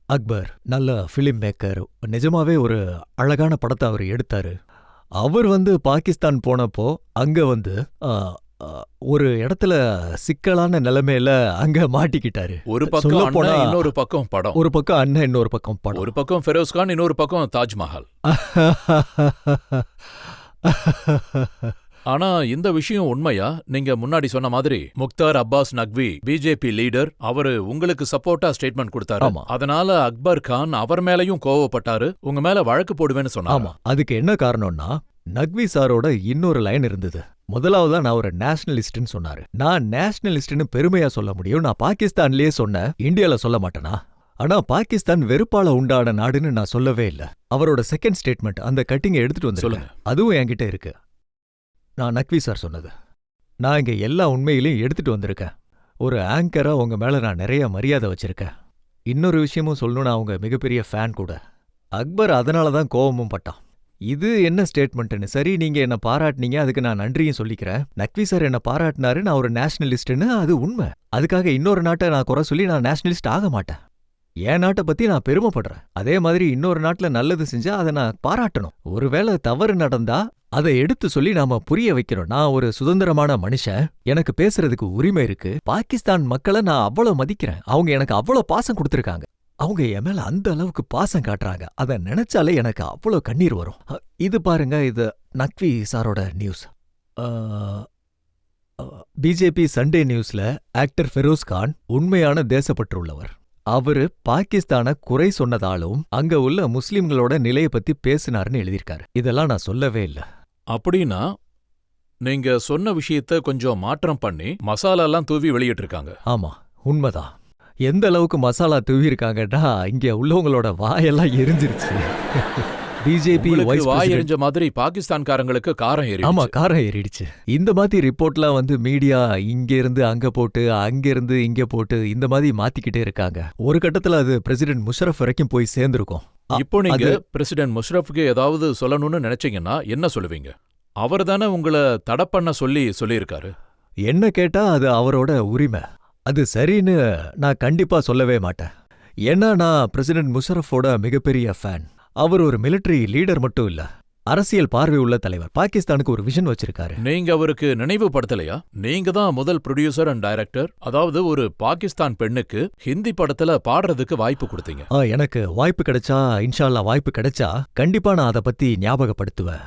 அக்பர் நல்ல ஃபிலிம் மேக்கர், நிஜமாவே ஒரு அழகான படத்தை அவர் எடுத்தாரு. அவர் பாகிஸ்தான் போனப்போ அங்க ஒரு இடத்துல சிக்கலான நிலைமையில அங்க மாட்டிக்கிட்டாரு. ஒரு பக்கம் அண்ணன், இன்னொரு பக்கம் படம். ஒரு பக்கம் அண்ணன், இன்னொரு பக்கம் படம். ஒரு பக்கம் ஃபெரோஸ் கான், இன்னொரு பக்கம் தாஜ்மஹால். ஆனா இந்த விஷயம் உண்மையா? நீங்க முன்னாடி சொன்ன மாதிரி முக்தார் அப்பாஸ் நக்வி பிஜேபி லீடர், அவரு உங்களுக்கு சப்போர்ட்டா ஸ்டேட்மெண்ட் கொடுத்தாரு. அதனால அக்பர் கான் அவர் மேலயும் கோவப்பட்டாரு, உங்க மேல வழக்கு போடுவேன்னு சொன்னாரு. அதுக்கு என்ன காரணம்னா, நக்வி சாரோட இன்னொரு லைன் இருந்தது. முதலாவதா நான் ஒரு நேஷனலிஸ்ட்னு சொன்னாரு. நான் நேஷனலிஸ்ட்னு பெருமையா சொல்ல முடியும், நான் பாகிஸ்தான்லயே சொன்ன, இந்தியால சொல்ல மாட்டேனா? ஆனா பாகிஸ்தான் வெறுப்பால உண்டான நாடுன்னு நான் சொல்லவே இல்ல. அவரோட செகண்ட் ஸ்டேட்மெண்ட், அந்த கட்டிங்க எடுத்துட்டு வந்து சொல்லுங்க, அதுவும் என்கிட்ட இருக்கு. நான் நக்வி சார் சொன்னது. நான் இங்க எல்லா உண்மையிலையும் எடுத்துட்டு வந்திருக்கேன். ஒரு ஆங்கரா உங்க மேல நான் நிறைய மரியாதை வச்சிருக்கேன். இன்னொரு விஷயமும் சொல்லணும்னா, அவங்க மிகப்பெரிய ஃபேன் கூட. அக்பர் அதனாலதான் கோபமும் பட்டான். இது என்ன ஸ்டேட்மெண்ட்னு. சரி, நீங்க என்ன பாராட்டினீங்க, அதுக்கு நான் நன்றியும் சொல்லிக்கிறேன். நக்வி சார் என்ன பாராட்டினாரு, நான் ஒரு நேஷனலிஸ்ட்னு, அது உண்மை. அதுக்காக இன்னொரு நாட்டை நான் குறை சொல்லி நான் நேஷனலிஸ்ட் ஆக மாட்டேன். என் நாட்டை பத்தி நான் பெருமைப்படுறேன். அதே மாதிரி இன்னொரு நாட்டுல நல்லது செஞ்சா அதை நான் பாராட்டணும். ஒருவேளை தவறு நடந்தா அதை எடுத்து சொல்லி நாம புரிய வைக்கணும். நான் ஒரு சுதந்திரமான மனுஷன், எனக்கு பேசுறதுக்கு உரிமை இருக்கு. பாகிஸ்தான் மக்களை நான் அவ்வளவு மதிக்கிறேன். அவங்க எனக்கு அவ்வளவு பாசம் கொடுத்திருக்காங்க. அவங்க என் மேல அந்த அளவுக்கு பாசம் காட்டுறாங்க. அதை நினைச்சாலே எனக்கு அவ்வளவு கண்ணீர் வரும். இது பாருங்க, இது நக்வி சாரோட நியூஸ். பிஜேபி சண்டே நியூஸ்ல ஆக்டர் ஃபெரோஸ் கான் உண்மையான தேசப்பற்று உள்ளவர். அவரு பாகிஸ்தான குறை சொன்னதாலும் அங்க உள்ள முஸ்லிம்களோட நிலையை பத்தி பேசினாருன்னு எழுதியிருக்காரு. இதெல்லாம் நான் சொல்லவே இல்ல. அப்படின்னா நீங்க சொன்ன விஷயத்த கொஞ்சம் மாற்றம் பண்ணி மசாலாலாம் தூவி வெளியிட்டு இருக்காங்க. ஆமா, உண்மைதான். எந்த அளவுக்கு மசாலா தூவி இருக்காங்கன்னா, இங்க உள்ளவங்களோட வாயெல்லாம் எரிஞ்சிருச்சு. பிஜேபி வாய் எரிஞ்ச மாதிரி பாகிஸ்தான்காரங்களுக்கு காரம் ஏறி. ஆமா, காரம் ஏறிடுச்சு. இந்த மாதிரி ரிப்போர்ட்லாம் மீடியா இங்க இருந்து அங்க போட்டு, அங்க இருந்து இங்க போட்டு, இந்த மாதிரி மாத்திக்கிட்டே இருக்காங்க. ஒரு கட்டத்துல அது பிரசிடென்ட் முஷரஃப் வரைக்கும் போய் சேர்ந்திருக்கும். இப்போ நீங்க பிரசிடென்ட் முஷரஃப்க்கு ஏதாவது சொல்லணும்னு நினைச்சீங்கன்னா என்ன சொல்லுவீங்க? அவர் தானே உங்களை தடை பண்ண சொல்லியிருக்காரு. என்ன கேட்டா அது அவரோட உரிமை. அது சரின்னு நான் கண்டிப்பா சொல்லவே மாட்டேன். ஏன்னா நான் பிரசிடென்ட் முஷரஃபோட மிகப்பெரிய ஃபேன். அவர் ஒரு மிலிட்டரி லீடர் மட்டும் இல்ல, அரசியல் பார்வை உள்ள தலைவர். பாகிஸ்தானுக்கு ஒரு விஷன் வச்சிருக்காரு. நீங்க அவருக்கு நினைவுபடுத்தலையா? நீங்க தான் முதல் ப்ரொடியூசர் அண்ட் டைரக்டர். அதாவது ஒரு பாகிஸ்தான் பெண்ணுக்கு ஹிந்தி படத்துல பாடுறதுக்கு வாய்ப்பு கொடுத்தீங்க. எனக்கு வாய்ப்பு கிடைச்சா, இன்ஷா அல்லாஹ் வாய்ப்பு கிடைச்சா கண்டிப்பா நான் அதை பத்தி ஞாபகப்படுத்துவேன்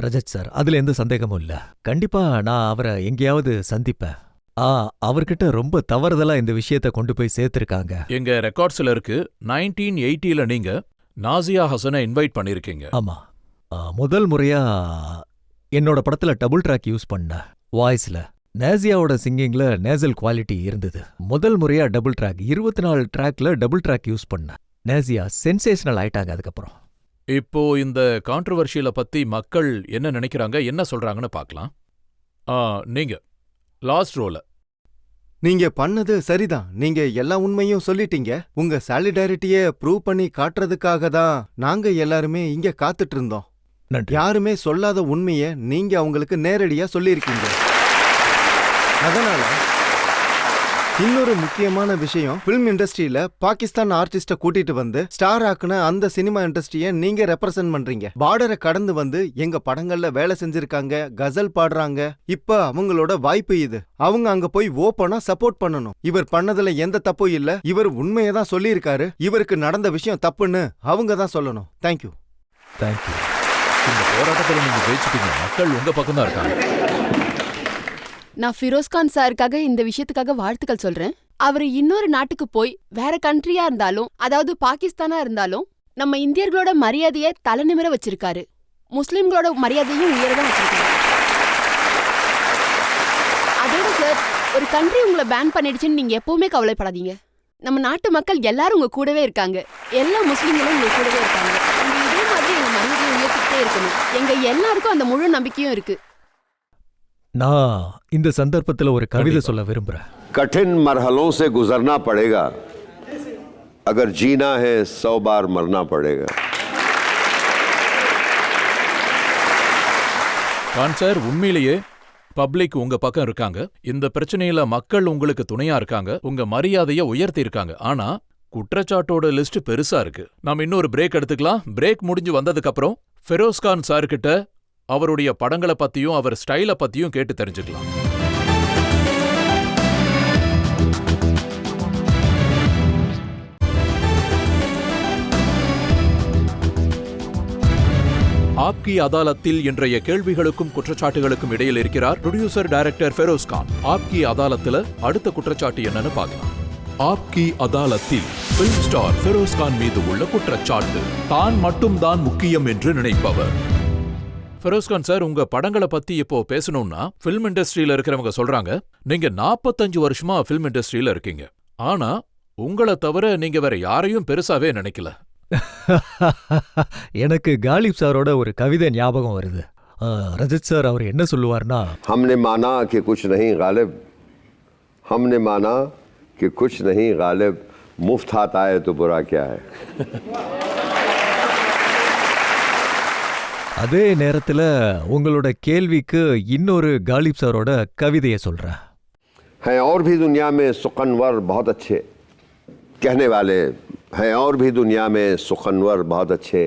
ரஜத் சார். அதுல எந்த சந்தேகமும் இல்ல. கண்டிப்பா நான் அவரை எங்கேயாவது சந்திப்பேன். அவர்கிட்ட ரொம்ப தவறுதலா இந்த விஷயத்த கொண்டு போய் சேர்த்திருக்காங்க. எங்க ரெக்கார்ட்ஸ்ல இருக்கு, 1980ல நீங்க நாசியா ஹசனை இன்வைட் பண்ணிருக்கீங்க. ஆமா, முதல் முறையா என்னோட படத்துல டபுள் ட்ராக் யூஸ் பண்ண வாய்ஸ்ல. நேசியாவோட சிங்கிங்ல நேசல் குவாலிட்டி இருந்தது. முதல் முறையா டபுள் ட்ராக், 24 ட்ராக்ல டபுள் ட்ராக் யூஸ் பண்ண. நேசியா சென்சேஷனல் ஆயிட்டாங்க அதுக்கப்புறம். இப்போ இந்த கான்ட்ரோவர்ஷியல பத்தி மக்கள் என்ன நினைக்கிறாங்க, என்ன சொல்றாங்கன்னு பார்க்கலாம். நீங்க லாஸ்ட் ரோல நீங்க பண்ணது சரிதான். நீங்க எல்லா உண்மையும் சொல்லிட்டீங்க. உங்க சாலிடாரிட்டிய ப்ரூவ் பண்ணி காட்டுறதுக்காக தான் நாங்க எல்லாருமே இங்க காத்துட்டு இருந்தோம். யாருமே சொல்லாத உண்மைய நீங்க அவங்களுக்கு நேரடியா சொல்லியிருக்கீங்க. அதனால இன்னொரு முக்கியமான விஷயம், பிலிம் இண்டஸ்ட்ரியில பாகிஸ்தான் ஆர்டிஸ்ட கூட்டிட்டு வந்து ஸ்டார் ஆக்குன அந்த சினிமா இண்டஸ்ட்ரிய நீங்க ரெப்ரசென்ட் பண்றீங்க. பார்டரை கடந்து வந்து எங்க படங்கள்ல வேலை செஞ்சிருக்காங்க, கசல் பாடுறாங்க. இப்ப அவங்களோட வாய்ப்பு இது. அவங்க அங்க போய் ஓப்பனா சப்போர்ட் பண்ணணும். இவர் பண்ணதுல எந்த தப்பும் இல்ல, இவர் உண்மையை தான் சொல்லியிருக்காரு. இவருக்கு நடந்த விஷயம் தப்புன்னு அவங்க தான் சொல்லணும். தேங்க்யூ. தேங்க்யூ. இந்த போராட்டத்துல நீங்க ஜெயிச்சிட்டீங்க. மக்கள் உங்க பக்கம் தான் இருக்காங்க. நான் ஃபிரோஸ்கான் சாருக்காக இந்த விஷயத்துக்காக வாழ்த்துக்கள் சொல்றேன். அவரு இன்னொரு நாட்டுக்கு போய் வேற கண்ட்ரியா இருந்தாலும், அதாவது பாகிஸ்தானா இருந்தாலும், நம்ம இந்தியர்களோட மரியாதையை தலைநிமிர வச்சிருக்காரு. முஸ்லிம்களோட மரியாதையும் உயரதான் வச்சிருக்காரு. அதோட சார், ஒரு கண்ட்ரி உங்களை பேன் பண்ணிடுச்சுன்னு நீங்க எப்பவுமே கவலைப்படாதீங்க. நம்ம நாட்டு மக்கள் எல்லாரும் உங்க கூடவே இருக்காங்க. எல்லா முஸ்லிம்களும் உங்க கூடவே இருக்காங்க. நீங்க இதே மாதிரி எங்க மரியாதையை உயர்த்திக்கிட்டே இருக்கணும். எங்க எல்லாருக்கும் அந்த முழு நம்பிக்கையும் இருக்கு. நான் இந்த சந்தர்ப்பத்துல ஒரு கவிதை சொல்ல விரும்புறேன். कठिन मरहलों से गुजरना पड़ेगा, अगर जीना है 100 बार मरना पड़ेगा. கான் சார், உண்மையிலேயே பப்ளிக் உங்க பக்கம் இருக்காங்க. இந்த பிரச்சனையில மக்கள் உங்களுக்கு துணையா இருக்காங்க. உங்க மரியாதையை உயர்த்தி இருக்காங்க. ஆனா குற்றச்சாட்டோட லிஸ்ட் பெருசா இருக்கு. நாம இன்னொரு பிரேக் எடுத்துக்கலாம். பிரேக் முடிஞ்சு வந்ததுக்கு அப்புறம் ஃபெரோஸ்கான் சார் கிட்ட அவருடைய படங்களை பத்தியும் அவர் ஸ்டைல பத்தியும் கேட்டு தெரிஞ்சுக்கலாம். ஆப்கி அதாலத்தில் இன்றைய கேள்விகளுக்கும் குற்றச்சாட்டுகளுக்கும் இடையில் இருக்கிறார் ப்ரொடியூசர் டைரக்டர் ஃபெரோஸ்கான். ஆப்கி அதாலத்துல அடுத்த குற்றச்சாட்டு என்னன்னு பார்க்கலாம். ஆப்கி அதாலத்தில் பிலிம் ஸ்டார் ஃபெரோஸ்கான் மீது உள்ள குற்றச்சாட்டு, தான் மட்டும்தான் முக்கியம் என்று நினைப்பவர். ஃபெரோஸ்கான் சார், உங்க படங்களை பத்தி இப்போ பேசணும்னா பிலிம் இண்டஸ்ட்ரியில இருக்கிறவங்க சொல்றாங்க, நீங்க 45 வருஷமா பிலிம் இண்டஸ்ட்ரியில இருக்கீங்க. ஆனா உங்களை தவிர நீங்க வேற யாரையும் பெருசாவே நினைக்கல. எனக்கு காலிப் சாரோட ஒரு கவிதை ஞாபகம் வருது. ரஜத் சார் அவர் என்ன சொல்லுவார்னா, हमने माना कि कुछ नहीं गालिब, हमने माना कि कुछ नहीं गालिब, मुफ्त हाथ आए तो बुरा क्या है. அதே நேரத்துல உங்களோட கேள்விக்கு இன்னொரு காலிப் சாரோட கவிதையை சொல்றேன். हैं और भी दुनिया में सुखनवर बहुत अच्छे कहने वाले, हैं और भी दुनिया में सुखनवर बहुत अच्छे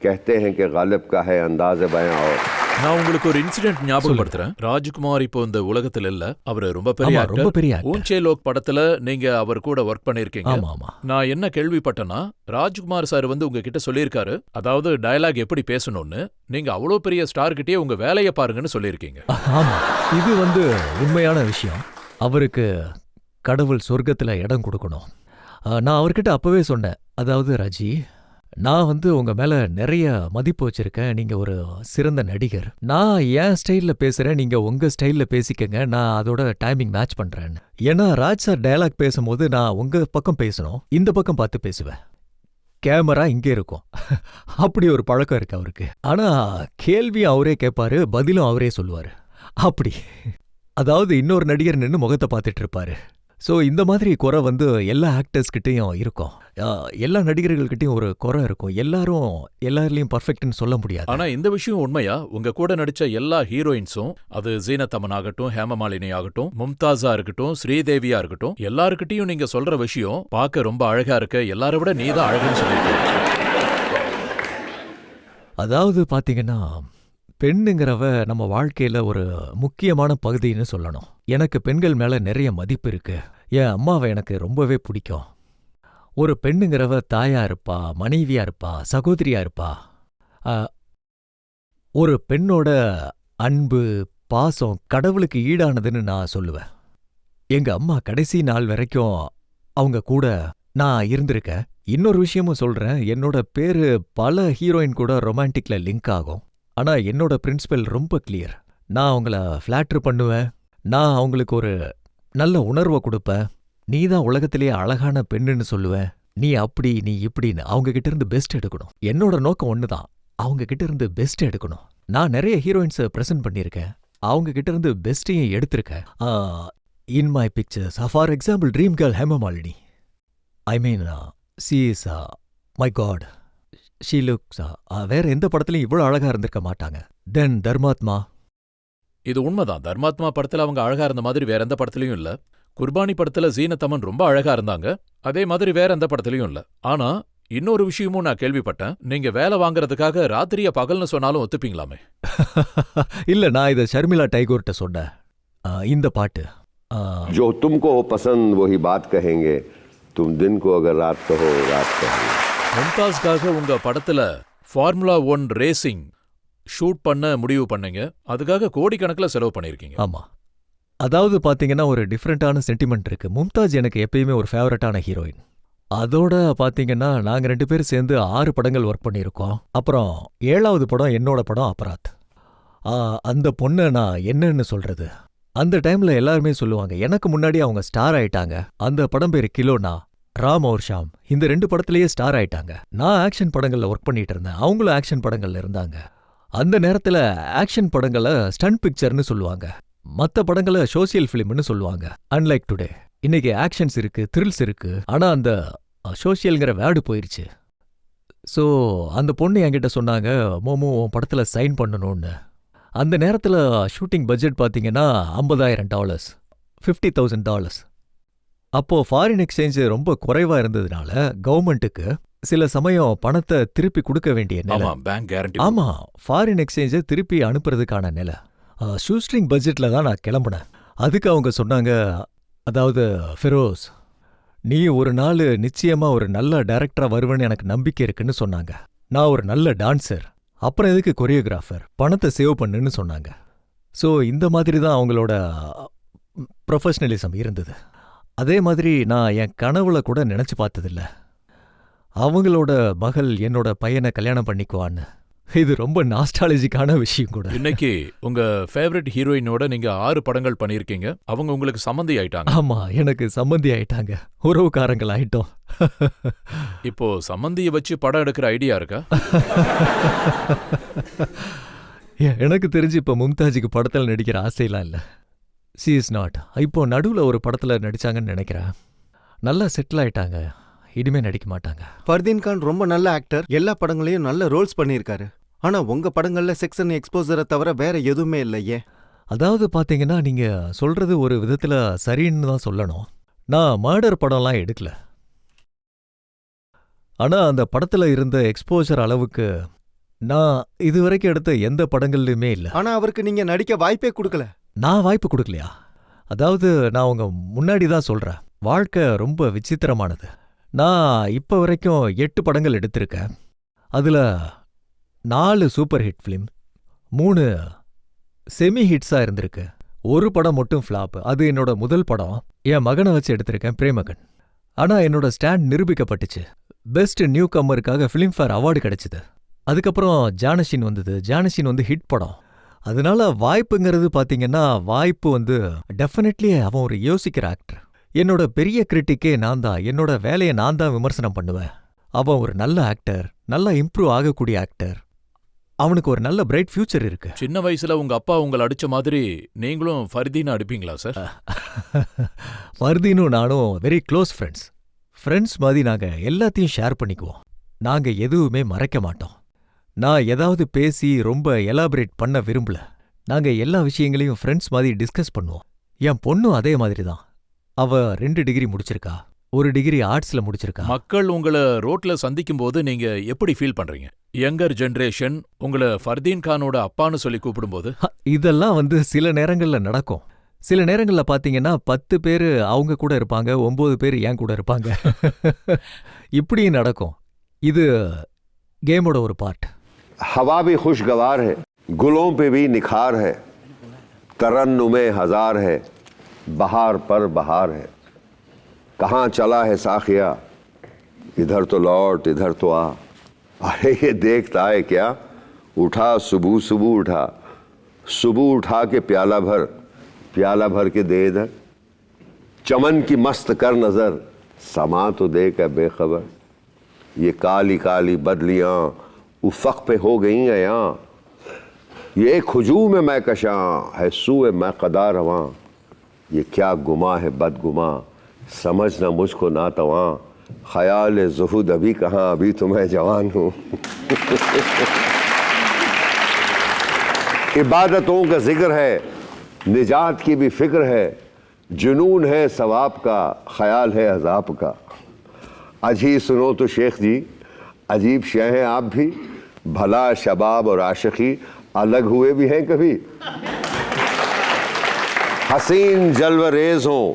कहते हैं कि गालिब का है अंदाज़ बयां. और நான் உங்களுக்கு ஒரு இன்சிடென்ட் ஞாபகப்படுத்துறேன். ராஜ்குமார் இப்போ இந்த உலகத்துல இல்ல. அவரு ரொம்ப பெரிய ஆமா, ரொம்ப பெரிய actor. ஊஞ்சே லோக் படத்துல நீங்க அவர் கூட ஒர்க் பண்ணிருக்கீங்க. ஆமா ஆமா. நான் என்ன கேள்விப்பட்டேன்னா, ராஜ்குமார் சார் வந்து உங்ககிட்ட சொல்லியிருக்காரு, அதாவது டயலாக் எப்படி பேசணும்னு. நீங்க அவ்வளோ பெரிய ஸ்டார் கிட்டே உங்க வேலையை பாருங்கன்னு சொல்லியிருக்கீங்க. ஆமா, இது உண்மையான விஷயம். அவருக்கு கடவுள் சொர்க்கத்துல இடம் கொடுக்கணும். நான் அவர்கிட்ட அப்பவே சொன்னேன், அதாவது ராஜி, நான் உங்க மேல நிறைய மதிப்பு வச்சிருக்கேன். நீங்க ஒரு சிறந்த நடிகர். நான் என் ஸ்டைல்ல பேசுறேன், நீங்க உங்க ஸ்டைல்ல பேசிக்கங்க. நான் அதோட டைமிங் மேட்ச் பண்றேன்னு. ஏன்னா ராஜ் சார் டயலாக் பேசும்போது நான் உங்க பக்கம் பேசணும், இந்த பக்கம் பார்த்து பேசுவேன். கேமரா இங்கே இருக்கும். அப்படி ஒரு பழக்கம் இருக்கு அவருக்கு. ஆனா கேள்வி அவரே கேட்பாரு, பதிலும் அவரே சொல்லுவாரு. அப்படி, அதாவது இன்னொரு நடிகர் நின்று முகத்தை பார்த்துட்டு இருப்பாரு. ஸோ இந்த மாதிரி குறை எல்லா ஆக்டர்ஸ் கிட்டையும் இருக்கும். எல்லா நடிகர்கள்கிட்டையும் ஒரு குறை இருக்கும். எல்லாருலயும் பர்ஃபெக்ட்னு சொல்ல முடியாது. ஆனா இந்த விஷயம் உண்மையா? உங்க கூட நடிச்ச எல்லா ஹீரோயின்ஸும், அது ஜீனத் அமன் ஆகட்டும், ஹேமமாலினி ஆகட்டும், மும்தாஸா இருக்கட்டும், ஸ்ரீதேவியா இருக்கட்டும், எல்லாருக்கிட்டையும் நீங்க சொல்ற விஷயம் பார்க்க ரொம்ப அழகா இருக்க, எல்லாரை விட நீதான் அழகுன்னு சொல்லிருக்கீங்க. அதாவது பாத்தீங்கன்னா, பெண்ணுங்கிறவ நம்ம வாழ்க்கையில ஒரு முக்கியமான பகுதின்னு சொல்லணும். எனக்கு பெண்கள் மேல நிறைய மதிப்பு இருக்கு. என் அம்மாவை எனக்கு ரொம்பவே பிடிக்கும். ஒரு பெண்ணுங்கிறவ தாயா இருப்பா, மனைவியா இருப்பா, சகோதரியா இருப்பா. ஒரு பெண்ணோட அன்பு, பாசம் கடவுளுக்கு ஈடானதுன்னு நான் சொல்லுவேன். எங்க அம்மா கடைசி நாள் வரைக்கும் அவங்க கூட நான் இருந்திருக்கேன். இன்னொரு விஷயமும் சொல்றேன், என்னோட பேரு பல ஹீரோயின் கூட ரொமான்டிக்ல லிங்க் ஆகும். ஆனா என்னோட பிரின்சிபல் ரொம்ப கிளியர். நான் அவங்கள ஃபிளாட்டர் பண்ணுவேன். நான் அவங்களுக்கு ஒரு நல்ல உணர்வை கொடுப்பேன். நீ தான் உலகத்திலேயே அழகான பெண்ணுன்னு சொல்லுவேன். நீ அப்படி, நீ இப்படின்னு அவங்க கிட்ட இருந்து பெஸ்ட் எடுக்கணும். என்னோட நோக்கம் ஒண்ணுதான், அவங்க கிட்ட இருந்து பெஸ்ட் எடுக்கணும். நான் நிறைய ஹீரோயின்ஸை பிரசன்ட் பண்ணியிருக்கேன். அவங்க கிட்ட இருந்து பெஸ்ட்டையும் எடுத்திருக்கேன். In my pictures, for example dream girl Hema Malini. I mean, she is my god. She looks, வேற எந்த படத்துலயும் இவ்வளவு அழகா இருந்திருக்க மாட்டாங்க. தென் தர்மாத்மா. இது உண்மைதான். தர்மாத்மா படத்துல அவங்க அழகா இருந்த மாதிரி வேற எந்த படத்துலயும் இல்ல. குர்பானி படத்துல ஜீனத் அமன் ரொம்ப அழகா இருந்தாங்க. அதே மாதிரி வேற எந்த படத்துலயும் இல்ல. ஆனா இன்னொரு விஷயமும் நான் கேள்விப்பட்டேன். நீங்க வேலை வாங்குறதுக்காக ராத்திரிய பகல்னு சொன்னாலும் ஒத்துப்பீங்களாமே. இல்ல, நான் இதை ஷர்மிளா டைகோர்ட்ட சொன்னேன். இந்த பாட்டு जो तुमको हो पसंद वही बात कहेंगे, तुम दिन को अगर रात कहो रात कहेंगे. மும்தாஸ்காக உங்க படத்துல ஃபார்முலா 1 ரேசிங் ஷூட் பண்ண முடிவு பண்ணீங்க. அதுக்காக கோடிக்கணக்கில் செலவு பண்ணிருக்கீங்க. ஆமா, அதாவது பாத்தீங்கன்னா ஒரு டிஃப்ரெண்டான சென்டிமெண்ட் இருக்கு. மும்தாஜ் எனக்கு எப்பயுமே ஒரு ஃபேவரட்டான ஹீரோயின். அதோட பாத்தீங்கன்னா நாங்க 2 பேரும் சேர்ந்து 6 படங்கள் ஒர்க் பண்ணியிருக்கோம். அப்புறம் 7வது படம் என்னோட படம் அபராத். அந்த பொண்ணை நான் என்னன்னு சொல்றது, அந்த டைம்ல எல்லாருமே சொல்லுவாங்க எனக்கு முன்னாடி அவங்க ஸ்டார் ஆயிட்டாங்க. அந்த படம் பேரு கிலோனா, ராம் और ஷாம், இந்த 2 படத்திலேயே ஸ்டார் ஆயிட்டாங்க. நான் ஆக்ஷன் படங்கள்ல ஒர்க் பண்ணிட்டு இருந்தேன், அவங்களும் ஆக்ஷன் படங்கள்ல இருந்தாங்க. அந்த நேரத்துல ஆக்ஷன் படங்களை ஸ்டண்ட் பிக்சர்னு சொல்லுவாங்க, மற்ற படங்களை சோசியல் ஃபிலிம்னு சொல்லுவாங்க. அன்லைக் டுடே, இன்னைக்கு ஆக்ஷன்ஸ் இருக்கு, த்ரில்ஸ் இருக்கு, ஆனா அந்த சோசியல்ங்கிற வேர்டு போயிருச்சு. ஸோ அந்த பொண்ணு என்கிட்ட சொன்னாங்க, மோமோ உன் படத்துல சைன் பண்ணணும்னு. அந்த நேரத்துல ஷூட்டிங் பட்ஜெட் பாத்தீங்கன்னா $50,000, $50,000. அப்போ ஃபாரின் எக்ஸ்சேஞ்ச் ரொம்ப குறைவா இருந்ததுனால கவர்மெண்ட்டுக்கு சில சமயம் பணத்தை திருப்பி கொடுக்க வேண்டிய நிலை. Bank guarantee. ஆமா, ஃபாரின் எக்ஸ்சேஞ்சை திருப்பி அனுப்புறதுக்கான நிலை. ஷூஸ்ட்ரிங் பட்ஜெட்ல தான் நான் கிளம்புனேன். அதுக்கு அவங்க சொன்னாங்க, அதாவது ஃபெரோஸ், நீ ஒரு நாள் நிச்சயமா ஒரு நல்ல டைரக்டரா வருவேன்னு எனக்கு நம்பிக்கை இருக்குன்னு சொன்னாங்க. நான் ஒரு நல்ல டான்சர், அப்புறம் எதுக்கு கொரியோகிராஃபர், பணத்தை சேவ் பண்ணுன்னு சொன்னாங்க. ஸோ இந்த மாதிரி தான் அவங்களோட ப்ரொஃபஷ்னலிசம் இருந்தது. அதே மாதிரி நான் என் கனவுல கூட நினைச்சு பார்த்ததில்ல அவங்களோட மகள் என்னோட பையனை கல்யாணம் பண்ணிக்குவான்னு. இது ரொம்ப நாஸ்டாலஜிக்கான விஷயம் கூட. இன்னைக்கு உங்க ஃபேவரட் ஹீரோயினோட நீங்க 6 படங்கள் பண்ணிருக்கீங்க. அவங்க உங்களுக்கு சம்மந்தி ஆயிட்டாங்க. ஆமா, எனக்கு சம்மந்தி ஆயிட்டாங்க, உறவுக்காரங்கள் ஆயிட்டோம். இப்போ சம்மந்தியை வச்சு படம் எடுக்கிற ஐடியா இருக்கா? எனக்கு தெரிஞ்சு இப்ப மும்தாஜுக்கு படத்துல நடிக்கிற ஆசையெல்லாம் இல்ல. C is not. இப்போ நடுவுல ஒரு படத்துல நடிச்சாங்கன்னு நினைக்கிறேன். நல்லா செட்டில் ஆயிட்டாங்க, இனிமே நடிக்க மாட்டாங்க. ஃபர்தீன் கான் ரொம்ப நல்ல ஆக்டர், எல்லா படங்களையும் நல்ல ரோல்ஸ் பண்ணியிருக்காரு. ஆனா உங்க படங்கள்ல செக்ஸ் அண்ட் எக்ஸ்போசரை தவிர வேற எதுவுமே இல்லையே. அதாவது பாத்தீங்கன்னா நீங்க சொல்றது ஒரு விதத்துல சரின்னு தான் சொல்லணும். நான் மர்டர் படம்லாம் எடுக்கல, ஆனா அந்த படத்துல இருந்த எக்ஸ்போஜர் அளவுக்கு நான் இதுவரைக்கும் எடுத்த எந்த படங்கள்லயுமே இல்ல. ஆனா அவருக்கு நீங்க நடிக்க வாய்ப்பே கொடுக்கல. நான் வாய்ப்பு கொடுக்கலையா? அதாவது நான் உங்க முன்னாடி தான் சொல்றேன், வாழ்க்கை ரொம்ப விசித்திரமானது. நான் இப்ப வரைக்கும் 8 படங்கள் எடுத்திருக்கேன். அதுல 4 சூப்பர் ஹிட் ஃபிலிம், 3 செமி ஹிட்ஸா இருந்திருக்கு, ஒரு படம் மட்டும் ஃப்ளாப். அது என்னோட முதல் படம். என் மகனை வச்சு எடுத்திருக்கேன், பிரேமகன். ஆனா என்னோட ஸ்டாண்ட் நிரூபிக்கப்பட்டுச்சு. பெஸ்ட் நியூ கம்மருக்காக ஃபிலிம்ஃபேர் அவார்டு கிடைச்சது. அதுக்கப்புறம் ஜானஷின் வந்தது. ஜானஷின் ஹிட் படம். அதனால வாய்ப்புங்கிறது பாத்தீங்கன்னா, வாய்ப்பு டெஃபினெட்லி அவன் ஒரு யோசிக்கிற ஆக்டர். என்னோட பெரிய கிரிட்டிக்கே நான் தான். என்னோட வேலையை நான் தான் விமர்சனம் பண்ணுவேன். அவன் ஒரு நல்ல ஆக்டர், நல்லா இம்ப்ரூவ் ஆகக்கூடிய ஆக்டர். அவனுக்கு ஒரு நல்ல பிரைட் ஃபியூச்சர் இருக்கு. சின்ன வயசுல உங்க அப்பா உங்களை அடிச்ச மாதிரி நீங்களும் ஃபர்தீனை அடிப்பீங்களா சார்? ஃபர்தீனும் நானும் வெரி க்ளோஸ் ஃப்ரெண்ட்ஸ். ஃப்ரெண்ட்ஸ் மாதிரி நாங்க எல்லாத்தையும் ஷேர் பண்ணிக்குவோம். நாங்க எதுவுமே மறைக்க மாட்டோம். நான் ஏதாவது பேசி ரொம்ப எலாபரேட் பண்ண விரும்பல. நாங்க எல்லா விஷயங்களையும் ஃப்ரெண்ட்ஸ் மாதிரி டிஸ்கஸ் பண்ணுவோம். என் பொண்ணும் அதே மாதிரி தான். அவ 2 டிகிரி முடிச்சிருக்கா, 1 டிகிரி ஆர்ட்ஸ்ல முடிச்சிருக்கா. மக்கள் உங்களை ரோட்ல சந்திக்கும் போது நீங்க எப்படி ஃபீல் பண்றீங்க? யங்கர் ஜெனரேஷன் உங்களை ஃபர்தீன் கானோட அப்பான்னு சொல்லி கூப்பிடும்போது இதெல்லாம் சில நேரங்கள்ல நடக்கும். சில நேரங்கள்ல பாத்தீங்கன்னா 10 பேரு அவங்க கூட இருப்பாங்க, 9 பேர் என் கூட இருப்பாங்க. இப்படியும் நடக்கும். இது கேமோட ஒரு பார்ட். हवा भी खुशगवार है, गुलों पे भी निखार है, तरन्नुमे हजार है, बहार पर बहार है. कहाँ चला है साखिया, इधर तो लौट इधर तो आ. अरे ये देखता है क्या, उठा सुबह सुबह उठा, सुबह उठा के प्याला भर के दे इधर. चमन की मस्त कर नजर, समा तो दे क्या बेखबर. ये काली काली बदलियां उफ़क़ पे हो गई हैं यहाँ. ये एक हुजूम में मैं कशां है, सूए मैं कदा रवां. ये क्या गुमा है बदगुमा, समझ ना मुझको ना तवां. ख्याल ज़ुहुद अभी कहाँ, अभी तो मैं जवान हूँ. इबादतों का जिक्र है, निजात की भी फिक्र है. जुनून है सवाब का, ख्याल है अजाब का। अजी सुनो तो शेख जी, अजीब शय हैं आप भी, भला शबाब और आशिकी अलग हुए भी हैं कभी। हसीन जलवरेज हों,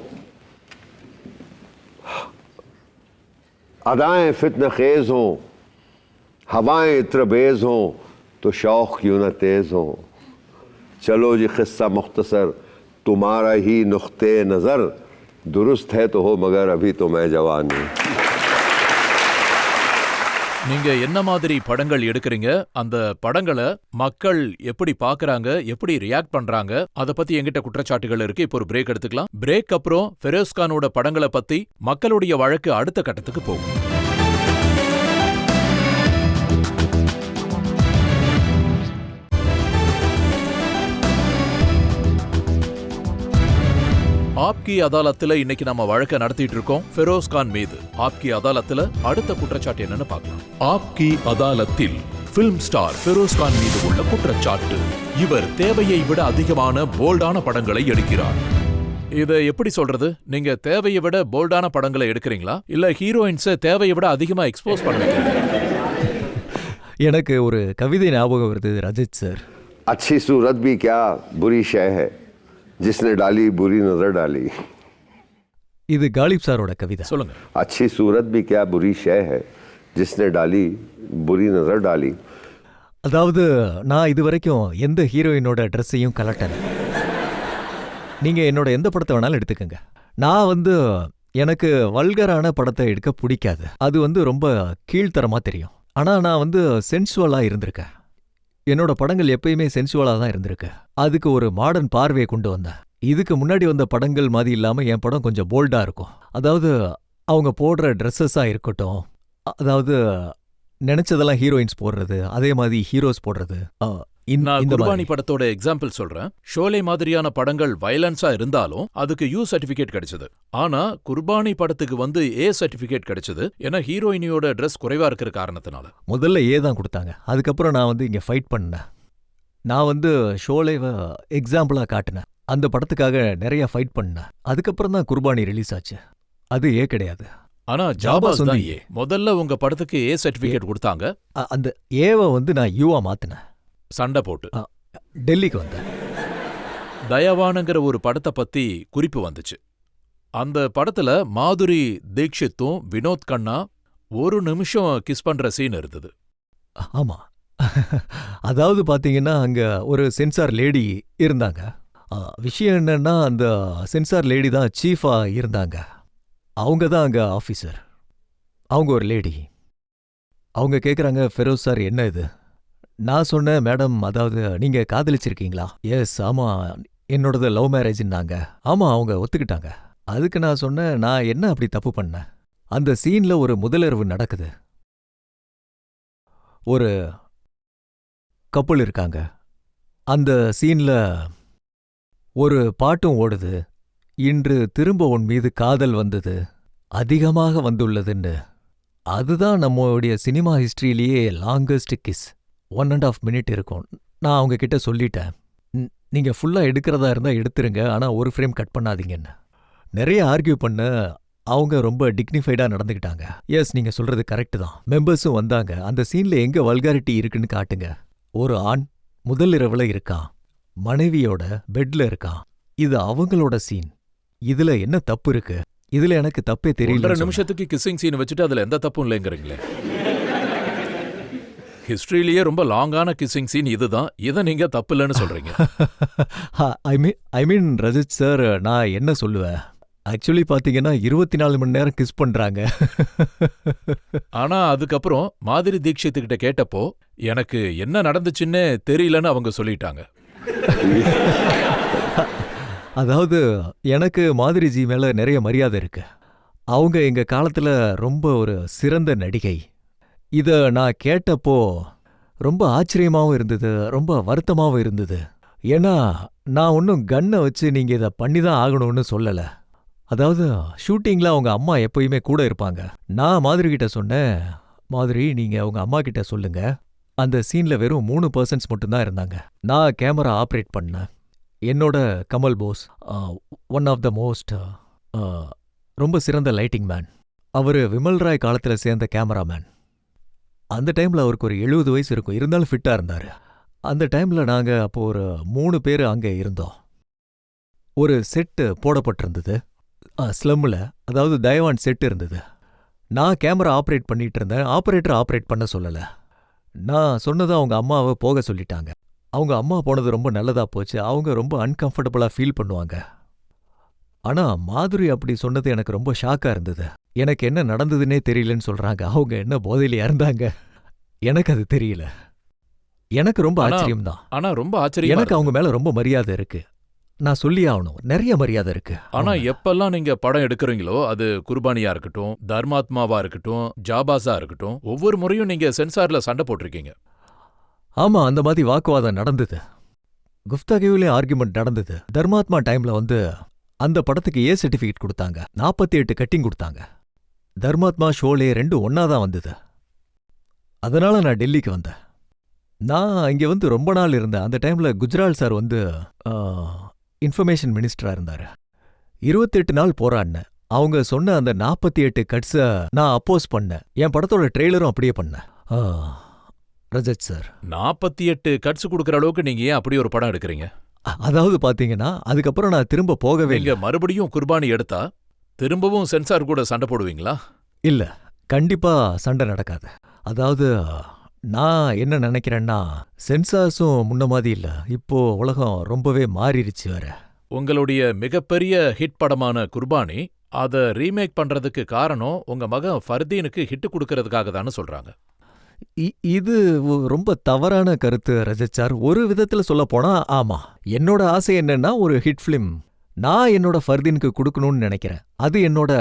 अदाएं फित्न खेज हों, हवाएं इत्रबेज हों, तो शौक क्यों न तेज हो। चलो जी किस्सा मुख्तसर, तुम्हारा ही नुख्ते नज़र दुरुस्त है तो हो, मगर अभी तो मैं जवान हूँ। நீங்க என்ன மாதிரி படங்கள் எடுக்கிறீங்க, அந்த படங்களை மக்கள் எப்படி பாக்குறாங்க, எப்படி ரியாக்ட் பண்றாங்க, அத பத்தி என்கிட்ட குற்றச்சாட்டுகள் இருக்கு. இப்போ ஒரு பிரேக் எடுத்துக்கலாம். பிரேக் அப்புறம் ஃபெரோஸ் கானோட படங்களை பத்தி மக்களுடைய வழக்கு அடுத்த கட்டத்துக்கு போகும். ஆப்கி அதாலத்துல இன்னைக்கு நம்ம வழக்க நடத்திட்டு இருக்கோம் ஃபெரோஸ் கான் மீது. ஆப்கி அதாலத்துல அடுத்த குற்றச்சாட்டு என்னன்னு பார்க்கலாம். ஆப்கி அதாலத்தில் பிலிம் ஸ்டார் ஃபெரோஸ் கான் மீது உள்ள குற்றச்சாட்டு, இவர் தேவையை விட அதிகமான போல்டான படங்களை எடுக்கிறார். இத எப்படி சொல்றது? நீங்க தேவையை விட போல்டான படங்களை எடுக்கிறீங்களா, இல்ல ஹீரோயின்ஸை தேவையை விட அதிகமா எக்ஸ்போஸ் பண்ணுவீங்க? எனக்கு ஒரு கவிதை ஞாபகம் வருது ரஜித் சார். अच्छी सूरत भी क्या बुरी शय है, जिसने डाली बुरी नजर डाली। இது காலிப் சாரோட கவிதை. சொல்லுங்க. अच्छी सूरत भी क्या बुरी शय है, जिसने डाली बुरी नजर डाली. அதாவது நான் இது வரைக்கும் எந்த ஹீரோயினோட ட்ரெஸ்ஸையும் கலட்டல. நீங்க என்னோட எந்த படத்தை வேணாலும் எடுத்துக்கங்க. நான் எனக்கு வல்கரான படத்தை எடுக்க பிடிக்காது. அது ரொம்ப கீழ்த்தரமா தெரியும். ஆனா நான் சென்சுவலா இருந்திருக்கேன். என்னோட படங்கள் எப்பயுமே சென்சுவலா தான் இருந்திருக்கு. அதுக்கு ஒரு மாடர்ன் பார்வையை கொண்டு வந்தேன். இதுக்கு முன்னாடி வந்த படங்கள் மாதிரி இல்லாம என் படம் கொஞ்சம் போல்டா இருக்கும். அதாவது அவங்க போடுற ட்ரெஸ்ஸஸா இருக்கட்டும், அதாவது நினைச்சதெல்லாம் ஹீரோயின்ஸ் போடுறது, அதே மாதிரி ஹீரோஸ் போடுறது. நான் குர்பானி படத்தோட எக்ஸாம்பிள் சொல்றேன். ஷோலே மாதிரியான படங்கள் வயலன்ஸா இருந்தாலும் அதுக்கு யூ சர்டிபிகேட் கிடைச்சது. ஆனா குர்பானி படத்துக்கு ஏ சர்டிபிகேட் கிடைச்சது. ஏன்னா ஹீரோயினியோட ட்ரெஸ் குறைவா இருக்கிற காரணத்தினால. முதல்ல ஏ தான் கொடுத்தாங்க. அதுக்கப்புறம் நான் இங்க ஃபைட் பண்ணேன். நான் ஷோலேவை எக்ஸாம்பிளா காட்டினேன். அந்த படத்துக்காக நிறைய ஃபைட் பண்ணேன். அதுக்கப்புறம் தான் குர்பானி ரிலீஸ் ஆச்சு. அது ஏ கிடையாது. ஆனா ஜாபாஸ் தான் ஏ. முதல்ல உங்க படத்துக்கு ஏ சர்டிபிகேட் கொடுத்தாங்க. அந்த ஏவை நான் யூவா மாத்தினேன். சண்டை போட்டு டெல்லிக்கு வந்தேன். தயாவானுங்கிற ஒரு படத்தை பத்தி குறிப்பு வந்துச்சு. அந்த படத்துல மாதுரி தீக்ஷித்தும் வினோத் கண்ணா ஒரு நிமிஷம் கிஸ் பண்ற சீன் இருந்தது. ஆமா, அதாவது பாத்தீங்கன்னா அங்க ஒரு சென்சார் லேடி இருந்தாங்க. விஷயம் என்னன்னா அந்த சென்சார் லேடி தான் சீஃபா இருந்தாங்க. அவங்க தான் அங்க ஆஃபீஸர். அவங்க ஒரு லேடி. அவங்க கேக்குறாங்க, ஃபெரோஸ் சார் என்ன இது? நான் சொன்னேன், மேடம், அதாவது நீங்க காதலிச்சிருக்கீங்களா? எஸ், ஆமா, என்னோடது லவ் மேரேஜ்னாங்க. ஆமா, அவங்க ஒத்துக்கிட்டாங்க. அதுக்கு நான் சொன்னேன், நான் என்ன அப்படி தப்பு பண்ணேன்? அந்த சீன்ல ஒரு முதலிரவு நடக்குது. ஒரு கப்பல் இருக்காங்க. அந்த சீன்ல ஒரு பாட்டும் ஓடுது. இன்று திரும்ப உன் மீது காதல் வந்தது, அதிகமாக வந்துள்ளதுன்னு. அதுதான் நம்மளுடைய சினிமா ஹிஸ்டரியிலேயே லாங்கஸ்ட் கிஸ். 1.5 minute இருக்கும். நான் அவங்க கிட்ட சொல்லிட்டேன், நீங்க ஃபுல்லா எடுக்கிறதா இருந்தா எடுத்துருங்க, ஆனா ஒரு ஃப்ரேம் கட் பண்ணாதீங்கன்னு. நிறைய ஆர்கியூ பண்ண அவங்க ரொம்ப டிக்னிஃபைடா நடந்துக்கிட்டாங்க. எஸ், நீங்க சொல்றது கரெக்ட் தான். மெம்பர்ஸும் வந்தாங்க. அந்த சீன்ல எங்க வல்காரிட்டி இருக்குன்னு காட்டுங்க. ஒரு ஆண் முதல் இரவுல இருக்கான், மனைவியோட பெட்ல இருக்கான். இது அவங்களோட சீன். இதுல என்ன தப்பு இருக்கு? இதுல எனக்கு தப்பே தெரியல. 1.5 நிமிஷத்துக்கு கிஸ்ஸிங் சீன் வச்சுட்டு அதுல எந்த தப்பும் இல்லைங்கிறீங்களே. ஹிஸ்டரியிலேயே ரொம்ப லாங்கான கிஸ்ஸிங் சீன் இதுதான். இதை நீங்க தப்பு இல்லைன்னு சொல்றீங்க. ஐ மீன் ரஜித் சார், நான் என்ன சொல்லுவேன், ஆக்சுவலி பாத்தீங்கன்னா 24 மணி நேரம் கிஸ் பண்றாங்க. ஆனா அதுக்கப்புறம் மாதுரி தீக்ஷித் கிட்ட கேட்டப்போ எனக்கு என்ன நடந்துச்சுன்னு தெரியலன்னு அவங்க சொல்லிட்டாங்க. அதாவது எனக்கு மாதுரிஜி மேல நிறைய மரியாதை இருக்கு. அவங்க எங்க காலத்துல ரொம்ப ஒரு சிறந்த நடிகை. இத நான் கேட்டப்போ ரொம்ப ஆச்சரியமாவும் இருந்தது, ரொம்ப வருத்தமாவும் இருந்தது. ஏன்னா நான் ஒன்னும் கன்னை வச்சு நீங்க இதை பண்ணிதான் ஆகணும்னு சொல்லல. அதாவது ஷூட்டிங்ல அவங்க அம்மா எப்பயுமே கூட இருப்பாங்க. நான் மாதுரி கிட்ட சொன்னேன், மாதுரி, நீங்க உங்க அம்மா கிட்ட சொல்லுங்க, அந்த சீன்ல வெறும் 3% மட்டும்தான் இருந்தாங்க. நான் கேமரா ஆப்ரேட் பண்ணேன். என்னோட Kamal Bose, one of the most ரொம்ப சிறந்த லைட்டிங் மேன். அவர் விமல் ராய் காலத்தில் சேர்ந்த கேமராமேன். அந்த டைமில் அவருக்கு ஒரு 70 வயசு இருக்கும், இருந்தாலும் ஃபிட்டாக இருந்தார். அந்த டைமில் நாங்கள் அப்போ ஒரு 3 பேர் அங்கே இருந்தோம். ஒரு செட்டு போடப்பட்டிருந்தது ஸ்லம்மில், அதாவது தயவான் செட்டு இருந்தது. நான் கேமரா ஆப்ரேட் பண்ணிட்டு இருந்தேன். ஆப்ரேட்டர் ஆப்ரேட் பண்ண சொல்லலை. நான் சொன்னதை அவங்க அம்மாவை போக சொல்லிட்டாங்க. அவங்க அம்மா போனது ரொம்ப நல்லதா போச்சு. அவங்க ரொம்ப அன்கம்ஃபர்டபுளாக ஃபீல் பண்ணுவாங்க. ஆனால் மாதுரி அப்படி சொன்னது எனக்கு ரொம்ப ஷாக்காக இருந்தது. எனக்கு என்ன நடந்ததுன்னே தெரியலன்னு சொல்கிறாங்க. அவங்க என்ன போதையில இருந்தாங்க, எனக்கு அது தெரியல. எனக்கு ரொம்ப ஆச்சரியம்தான். ஆனா ரொம்ப ஆச்சரியம். எனக்கு அவங்க மேல ரொம்ப மரியாதை இருக்கு. நான் சொல்லி ஆகணும், நிறைய மரியாதை இருக்கு. ஆனா எப்பெல்லாம் நீங்க படம் எடுக்கிறீங்களோ, அது குர்பானியா இருக்கட்டும், தர்மாத்மாவா இருக்கட்டும், ஜாபாஸா இருக்கட்டும், ஒவ்வொரு முறையும் நீங்க சென்சார்ல சண்டை போட்டிருக்கீங்க. ஆமா, அந்த மாதிரி வாக்குவாதம் நடந்தது. குஃப்தாகிவிலே ஆர்குமெண்ட் நடந்தது. தர்மாத்மா டைம்ல வந்து அந்த படத்துக்கு ஏ சர்டிஃபிகேட் கொடுத்தாங்க. 48 கட்டிங் கொடுத்தாங்க. தர்மாத்மா ஷோலே 2 ஒன்னாதான் வந்தது. அதனால நான் டெல்லிக்கு வந்தேன். நான் இங்கே வந்து ரொம்ப நாள் இருந்தேன். அந்த டைம்ல குஜ்ரால் சார் வந்து இன்ஃபர்மேஷன் மினிஸ்டரா இருந்தாரு. 28 நாள் போராடினேன். அவங்க சொன்ன அந்த 48 கட்ஸை நான் அப்போஸ் பண்ணேன். என் படத்தோட ட்ரெய்லரும் அப்படியே பண்ணேன். ரஜத் சார், 48 கட்ஸ் கொடுக்கற அளவுக்கு நீங்க ஏன் அப்படி ஒரு படம் எடுக்கிறீங்க? அதாவது பாத்தீங்கன்னா அதுக்கப்புறம் நான் திரும்ப போகவே நீங்க மறுபடியும் குர்பானி எடுத்தா திரும்பவும் சென்சார் கூட சண்டை போடுவீங்களா? இல்ல, கண்டிப்பா சண்டை நடக்காது. அதாவது நான் என்ன நினைக்கிறேன்னா, சென்சார்ஸும் முன்ன மாதிரி இல்ல. இப்போ உலகம் ரொம்பவே மாறிடுச்சு வேற. உங்களுடைய மிகப்பெரிய ஹிட் படமான குர்பானி, அத ரீமேக் பண்றதுக்கு காரணம் உங்க மகன் ஃபர்தீனுக்கு ஹிட் கொடுக்கறதுக்காக தானே சொல்றாங்க. இது ரொம்ப தவறான கருத்து ரஜத் சார். ஒரு விதத்துல சொல்ல போனா ஆமா, என்னோட ஆசை என்னன்னா ஒரு ஹிட் பிலிம் நான் என்னோட ஃபர்தீனுக்கு கொடுக்கணும்னு நினைக்கிறேன். அது என்னோட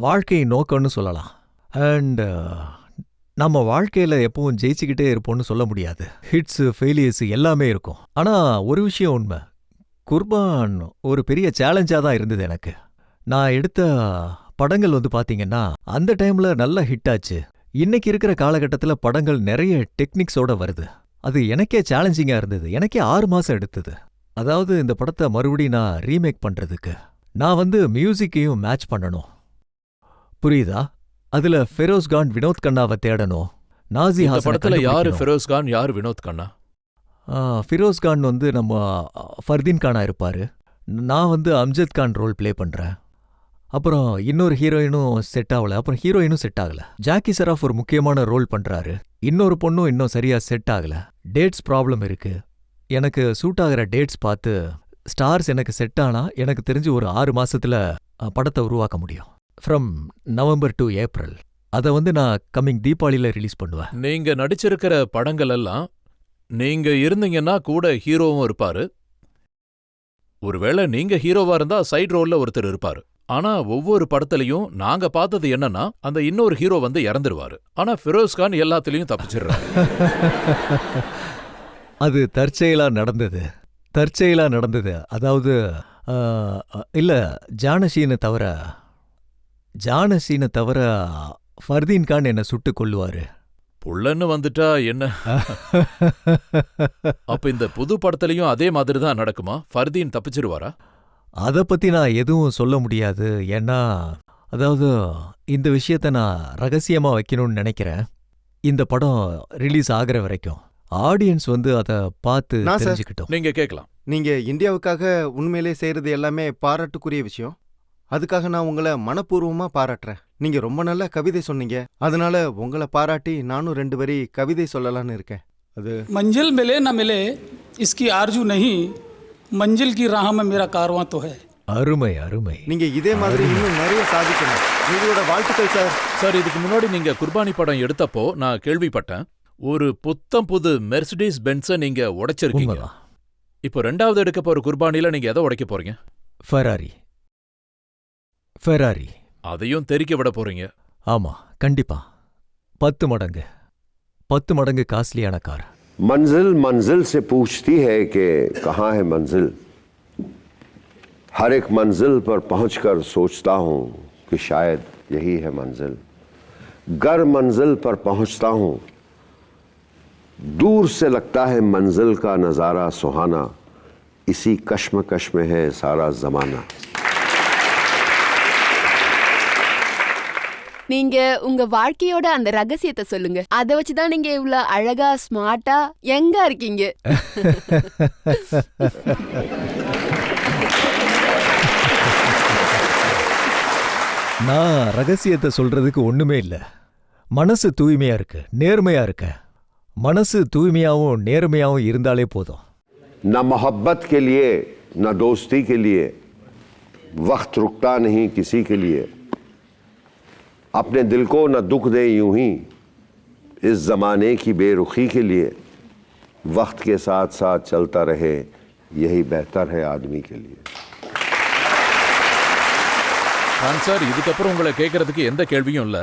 வாழ்க்கை நோக்கம்னு சொல்லலாம். அண்ட் நம்ம வாழ்க்கையில எப்பவும் ஜெயிச்சுக்கிட்டே இருப்போம்னு சொல்ல முடியாது. ஹிட்ஸ், ஃபெயிலியர்ஸ் எல்லாமே இருக்கும். ஆனா ஒரு விஷயம் உண்மை, குர்பான் ஒரு பெரிய சேலஞ்சா தான் இருந்தது எனக்கு. நான் எடுத்த படங்கள் வந்து பாத்தீங்கன்னா அந்த டைம்ல நல்ல ஹிட் ஆச்சு. இன்னைக்கு இருக்கிற காலகட்டத்துல படங்கள் நிறைய டெக்னிக்ஸோட வருது. அது எனக்கே சேலஞ்சிங்கா இருந்தது. எனக்கே 6 மாசம் எடுத்தது. அதாவது இந்த படத்தை மறுபடியும் நான் ரீமேக் பண்றதுக்கு நான் வந்து மியூசிக்கையும் மேட்ச் பண்ணணும். புரியுதா? அதுல ஃபெரோஸ் கான், வினோத் கண்ணாவை தேடணும். நாசி இந்த ஹாசன் படத்துல யாரு ஃபெரோஸ் கான், யாரு வினோத் கண்ணா? ஃபிரோஸ் கான் வந்து நம்ம ஃபர்தீன் கானா இருப்பாரு. நான் வந்து அம்ஜத் கான் ரோல் பிளே பண்றேன். அப்புறம் இன்னொரு ஹீரோயினும் செட் ஆகல. அப்புறம் ஹீரோயினும் செட் ஆகல. ஜாக்கி சராஃப் ஒரு முக்கியமான ரோல் பண்றாரு. இன்னொரு பொண்ணும் இன்னும் சரியா செட் ஆகல. டேட்ஸ் ப்ராப்ளம் இருக்கு. எனக்கு சூட் ஆகிற டேட்ஸ் பார்த்து ஸ்டார்ஸ் எனக்கு செட் ஆனா எனக்கு தெரிஞ்சு ஒரு 6 மாசத்துல படத்தை உருவாக்க முடியும். From November to April. அதை வந்து நான் கம்மிங் தீபாவளியில ரிலீஸ் பண்ணுவேன். நீங்க நடிச்சிருக்கிற படங்கள் எல்லாம் நீங்க இருந்தீங்கன்னா கூட ஹீரோவும் இருப்பாரு. ஒருவேளை நீங்க ஹீரோவா இருந்தா சைடு ரோல்ல ஒருத்தர் இருப்பாரு. ஆனா ஒவ்வொரு படத்துலயும் நாங்க பார்த்தது என்னன்னா, அந்த இன்னொரு ஹீரோ வந்து இறந்துருவாரு. ஆனா ஃபெரோஸ் கான் எல்லாத்துலயும் தப்பிச்சிடுறாரு. அது தற்செயலா நடந்தது. அதாவது இல்ல, ஜானஷீனை தவிர ஃபர்தீன் கான் என்ன சுட்டு கொல்லுவாரு. புள்ளன்னு வந்துட்டா என்ன? அப்ப இந்த புது படத்துலயும் அதே மாதிரி தான் நடக்குமா? ஃபர்தீன் தப்பிச்சிருவாரா? அதை பத்தி நான் எதுவும் சொல்ல முடியாது. ஏன்னா அதாவது இந்த விஷயத்த நான் ரகசியமா வைக்கணும்னு நினைக்கிறேன். இந்த படம் ரிலீஸ் ஆகிற வரைக்கும் ஆடியன்ஸ் வந்து அதை பார்த்து தெரிஞ்சுக்கிட்டோம். நீங்க கேட்கலாம். நீங்க இந்தியாவுக்காக உண்மையிலே செய்யறது எல்லாமே பாராட்டுக்குரிய விஷயம். அதுக்காக நான் உங்களை மனப்பூர்வமா பாராட்டுறேன். நீங்க ரொம்ப நல்ல கவிதை சொன்னீங்க. அதனால உங்களை பாராட்டி நானும் 2 வரி கவிதை சொல்லலான்னு இருக்கேன். அது मंजिल मिले न मिले इसकी आरजू नहीं, मंजिल की राह में मेरा कारवां तो है. அருமை அருமை. நீங்க இதே மாதிரி இன்னும் நிறைய சாதிக்கணும். உங்களோட வாழ்த்துக்கள் சார். சார், இதுக்கு முன்னாடி நீங்க குர்பானி படம் எடுத்தப்போ நான் கேள்விப்பட்டேன், ஒரு புத்தம் புது மெர்சிடிஸ் பென்ஸை நீங்க உடைச்சிருக்கீங்க. உண்மைதான். இப்போ 2வது எடுக்க போற குர்பானில நீங்க எதை உடைக்க போறீங்க? ஃபெராரி. அதையும் தெரிக்க விட போறீங்க? ஆமா, கண்டிப்பா. 10 மடங்கு காஸ்ட்லியான கார். मंजिल मंजिल से पूछती है कि कहाँ है मंजिल। हर एक मंजिल पर पहुंचकर सोचता हूँ कि शायद यही है मंजिल। गर मंजिल पर पहुंचता हूँ, दूर से लगता है मंजिल का नज़ारा सुहाना, इसी कश्मकश में है सारा जमाना। நீங்க உங்க வாழ்க்கையோட அந்த ரகசியத்தை சொல்லுங்க. அத வச்சுதான் நீங்க இவ்ளோ அழகா ஸ்மார்ட்டா யங்கா இருக்கீங்க. நான் ரகசியத்தை சொல்றதுக்கு ஒண்ணுமே இல்ல. மனசு தூய்மையா இருக்கு, நேர்மையா இருக்க. மனசு தூய்மையாவும் நேர்மையாவும் இருந்தாலே போதும். न मोहब्बत के लिए न दोस्ती के लिए वक्त रुकता नहीं किसी के लिए। अपने दिल को न दुख दे यूं ही इस जमाने की बेरुखी के लिए। वक्त के साथ साथ चलता रहे यही बेहतर है आदमी के लिए। கான் சார், இதுக்கப்புறம் உங்களை கேட்கறதுக்கு எந்த கேள்வியும் இல்ல.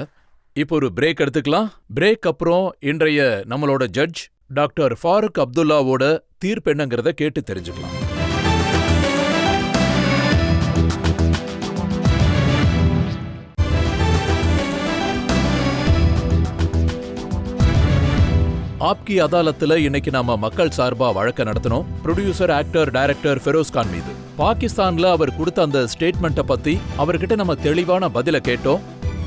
இப்போ ஒரு பிரேக் எடுத்துக்கலாம். பிரேக் அப்புறம் இன்றைய நம்மளோட ஜட்ஜ் டாக்டர் ஃபாரூக் அப்துல்லாவோட தீர்ப்பு என்னங்கிறத கேட்டு தெரிஞ்சுக்கலாம். ஆப்கி அதாலத்துல இன்னைக்கு நாம மக்கள் சார்பா வழக்க நடத்தினோம். ப்ரொடியூசர், ஆக்டர், டைரக்டர் ஃபெரோஸ்கான் மீது. பாகிஸ்தான்ல அவர் கொடுத்த அந்த ஸ்டேட்மெண்ட்டை பத்தி அவர்கிட்ட நம்ம தெளிவான பதில கேட்டோம்.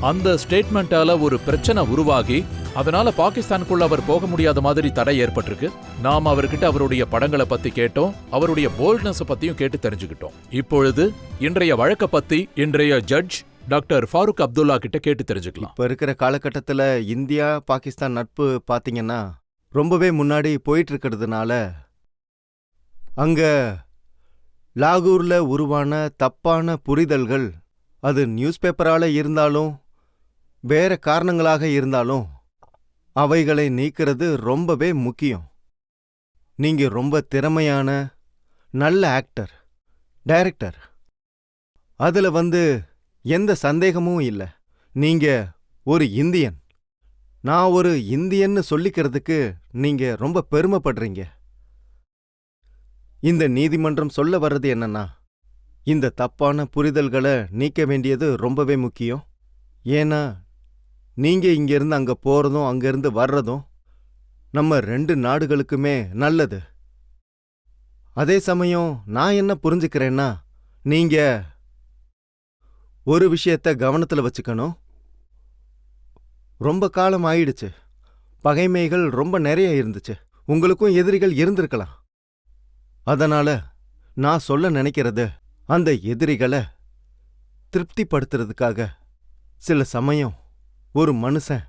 அந்த ஸ்டேட்மெண்டால ஒரு பிரச்சனை உருவாகி அதனால பாகிஸ்தானுக்குள்ள அவர் போக முடியாத மாதிரி தடை ஏற்பட்டிருக்கு. நாம் அவர்கிட்ட அவருடைய படங்களை பத்தி கேட்டோம், அவருடைய போல்ட்னஸ் பத்தியும் கேட்டு தெரிஞ்சுக்கிட்டோம். இப்பொழுது இன்றைய வழக்க பத்தி இன்றைய ஜட்ஜ் டாக்டர் ஃபாரூக் அப்துல்லா கிட்ட கேட்டு தெரிஞ்சுக்கலாம். இப்போ இருக்கிற காலகட்டத்தில் இந்தியா பாகிஸ்தான் நட்பு பார்த்தீங்கன்னா ரொம்பவே முன்னாடி போயிட்டு இருக்கிறதுனால அங்க லாகூர்ல உருவான தப்பான புரிதல்கள், அது நியூஸ் பேப்பரால இருந்தாலும் வேற காரணங்களாக இருந்தாலும் அவைகளை நீக்கிறது ரொம்பவே முக்கியம். நீங்க ரொம்ப திறமையான நல்ல ஆக்டர், டைரக்டர். அதுல எந்த சந்தேகமும் இல்ல. நீங்க ஒரு இந்தியன். நான் ஒரு இந்தியன்னு சொல்லிக்கிறதுக்கு நீங்க ரொம்ப பெருமைப்படுறீங்க. இந்த நீதிமன்றம் சொல்ல வர்றது என்னன்னா, இந்த தப்பான புரிதல்களை நீக்க வேண்டியது ரொம்பவே முக்கியம். ஏன்னா நீங்க இங்கிருந்து அங்க போறதும் அங்கிருந்து வர்றதும் நம்ம 2 நாடுகளுக்குமே நல்லது. அதே சமயம் நான் என்ன புரிஞ்சுக்கிறேன்னா, நீங்க ஒரு விஷயத்த கவனத்துல வச்சுக்கணும். ரொம்ப காலம் ஆயிடுச்சு, பகைமைகள் ரொம்ப நிறைய இருந்துச்சு, உங்களுக்கும் எதிரிகள் இருந்திருக்கலாம். அதனால நான் சொல்ல நினைக்கிறது, அந்த எதிரிகளை திருப்திப்படுத்துறதுக்காக சில சமயம் ஒரு மனுஷன்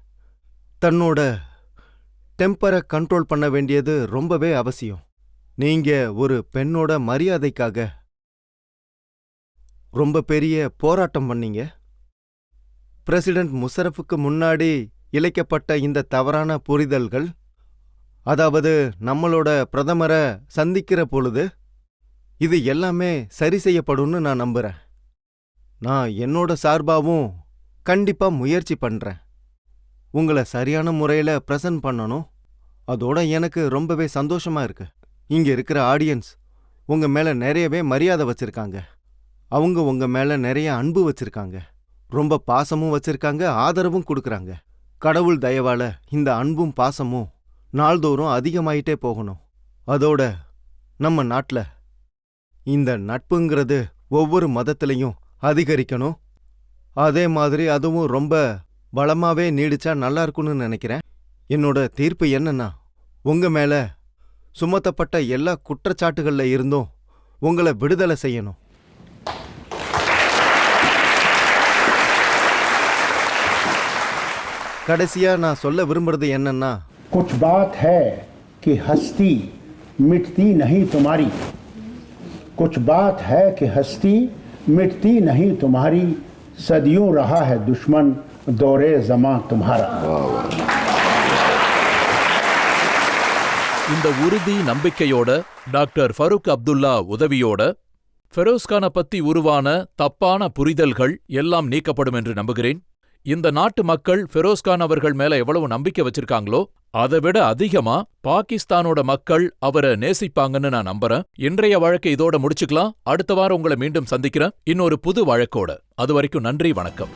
தன்னோட டெம்பரை கண்ட்ரோல் பண்ண வேண்டியது ரொம்பவே அவசியம். நீங்க ஒரு பெண்ணோட மரியாதைக்காக ரொம்ப பெரிய போராட்டம் பண்ணீங்க. பிரசிடென்ட் முஷரஃபுக்கு முன்னாடி இழைக்கப்பட்ட இந்த தவறான புரிதல்கள், அதாவது நம்மளோட பிரதமரை சந்திக்கிற பொழுது, இது எல்லாமே சரி செய்யப்படும்னு நான் நம்புறேன். நான் என்னோட சார்பாவும் கண்டிப்பா முயற்சி பண்றேன். உங்களை சரியான முறையில பிரசன்ட் பண்ணணும். அதோட எனக்கு ரொம்பவே சந்தோஷமா இருக்கு. இங்க இருக்கிற ஆடியன்ஸ் உங்க மேல நிறையவே மரியாதை வச்சிருக்காங்க. அவங்க உங்க மேல நிறைய அன்பு வச்சிருக்காங்க, ரொம்ப பாசமும் வச்சிருக்காங்க, ஆதரவும் கொடுக்கறாங்க. கடவுள் தயவால இந்த அன்பும் பாசமும் நாள்தோறும் அதிகமாயிட்டே போகணும். அதோட நம்ம நாட்டுல இந்த நட்புங்கிறது ஒவ்வொரு மதத்திலையும் அதிகரிக்கணும். அதே மாதிரி அதுவும் ரொம்ப பலமாவே நீடிச்சா நல்லா இருக்கும்னு நினைக்கிறேன். என்னோட தீர்ப்பு என்னன்னா, உங்க மேல சுமத்தப்பட்ட எல்லா குற்றச்சாட்டுகள்ல இருந்தும் உங்களை விடுதலை செய்யணும். கடைசியா நான் சொல்ல விரும்புறது என்னன்னா, कुछ बात है कि हस्ती मिटती नहीं तुम्हारी, कुछ बात है कि हस्ती मिटती नहीं तुम्हारी, सदियों रहा है दुश्मन दौरे ज़मां तुम्हारा. இந்த உறுதி நம்பிக்கையோட டாக்டர் ஃபரூக் அப்துல்லா உதவியோட ஃபெரோஸ்கானை பத்தி உருவான தப்பான புரிதல்கள் எல்லாம் நீக்கப்படும் என்று நம்புகிறேன். இந்த நாட்டு மக்கள் ஃபெரோஸ்கான் அவர்கள் மேல எவ்வளவு நம்பிக்கை வச்சிருக்காங்களோ அதை விட அதிகமா பாகிஸ்தானோட மக்கள் அவரை நேசிப்பாங்கன்னு நான் நம்புறேன். இன்றைய வழக்கை இதோட முடிச்சுக்கலாம். அடுத்த வாரம் உங்களை மீண்டும் சந்திக்கிறேன் இன்னொரு புது வழக்கோட. அது வரைக்கும் நன்றி, வணக்கம்.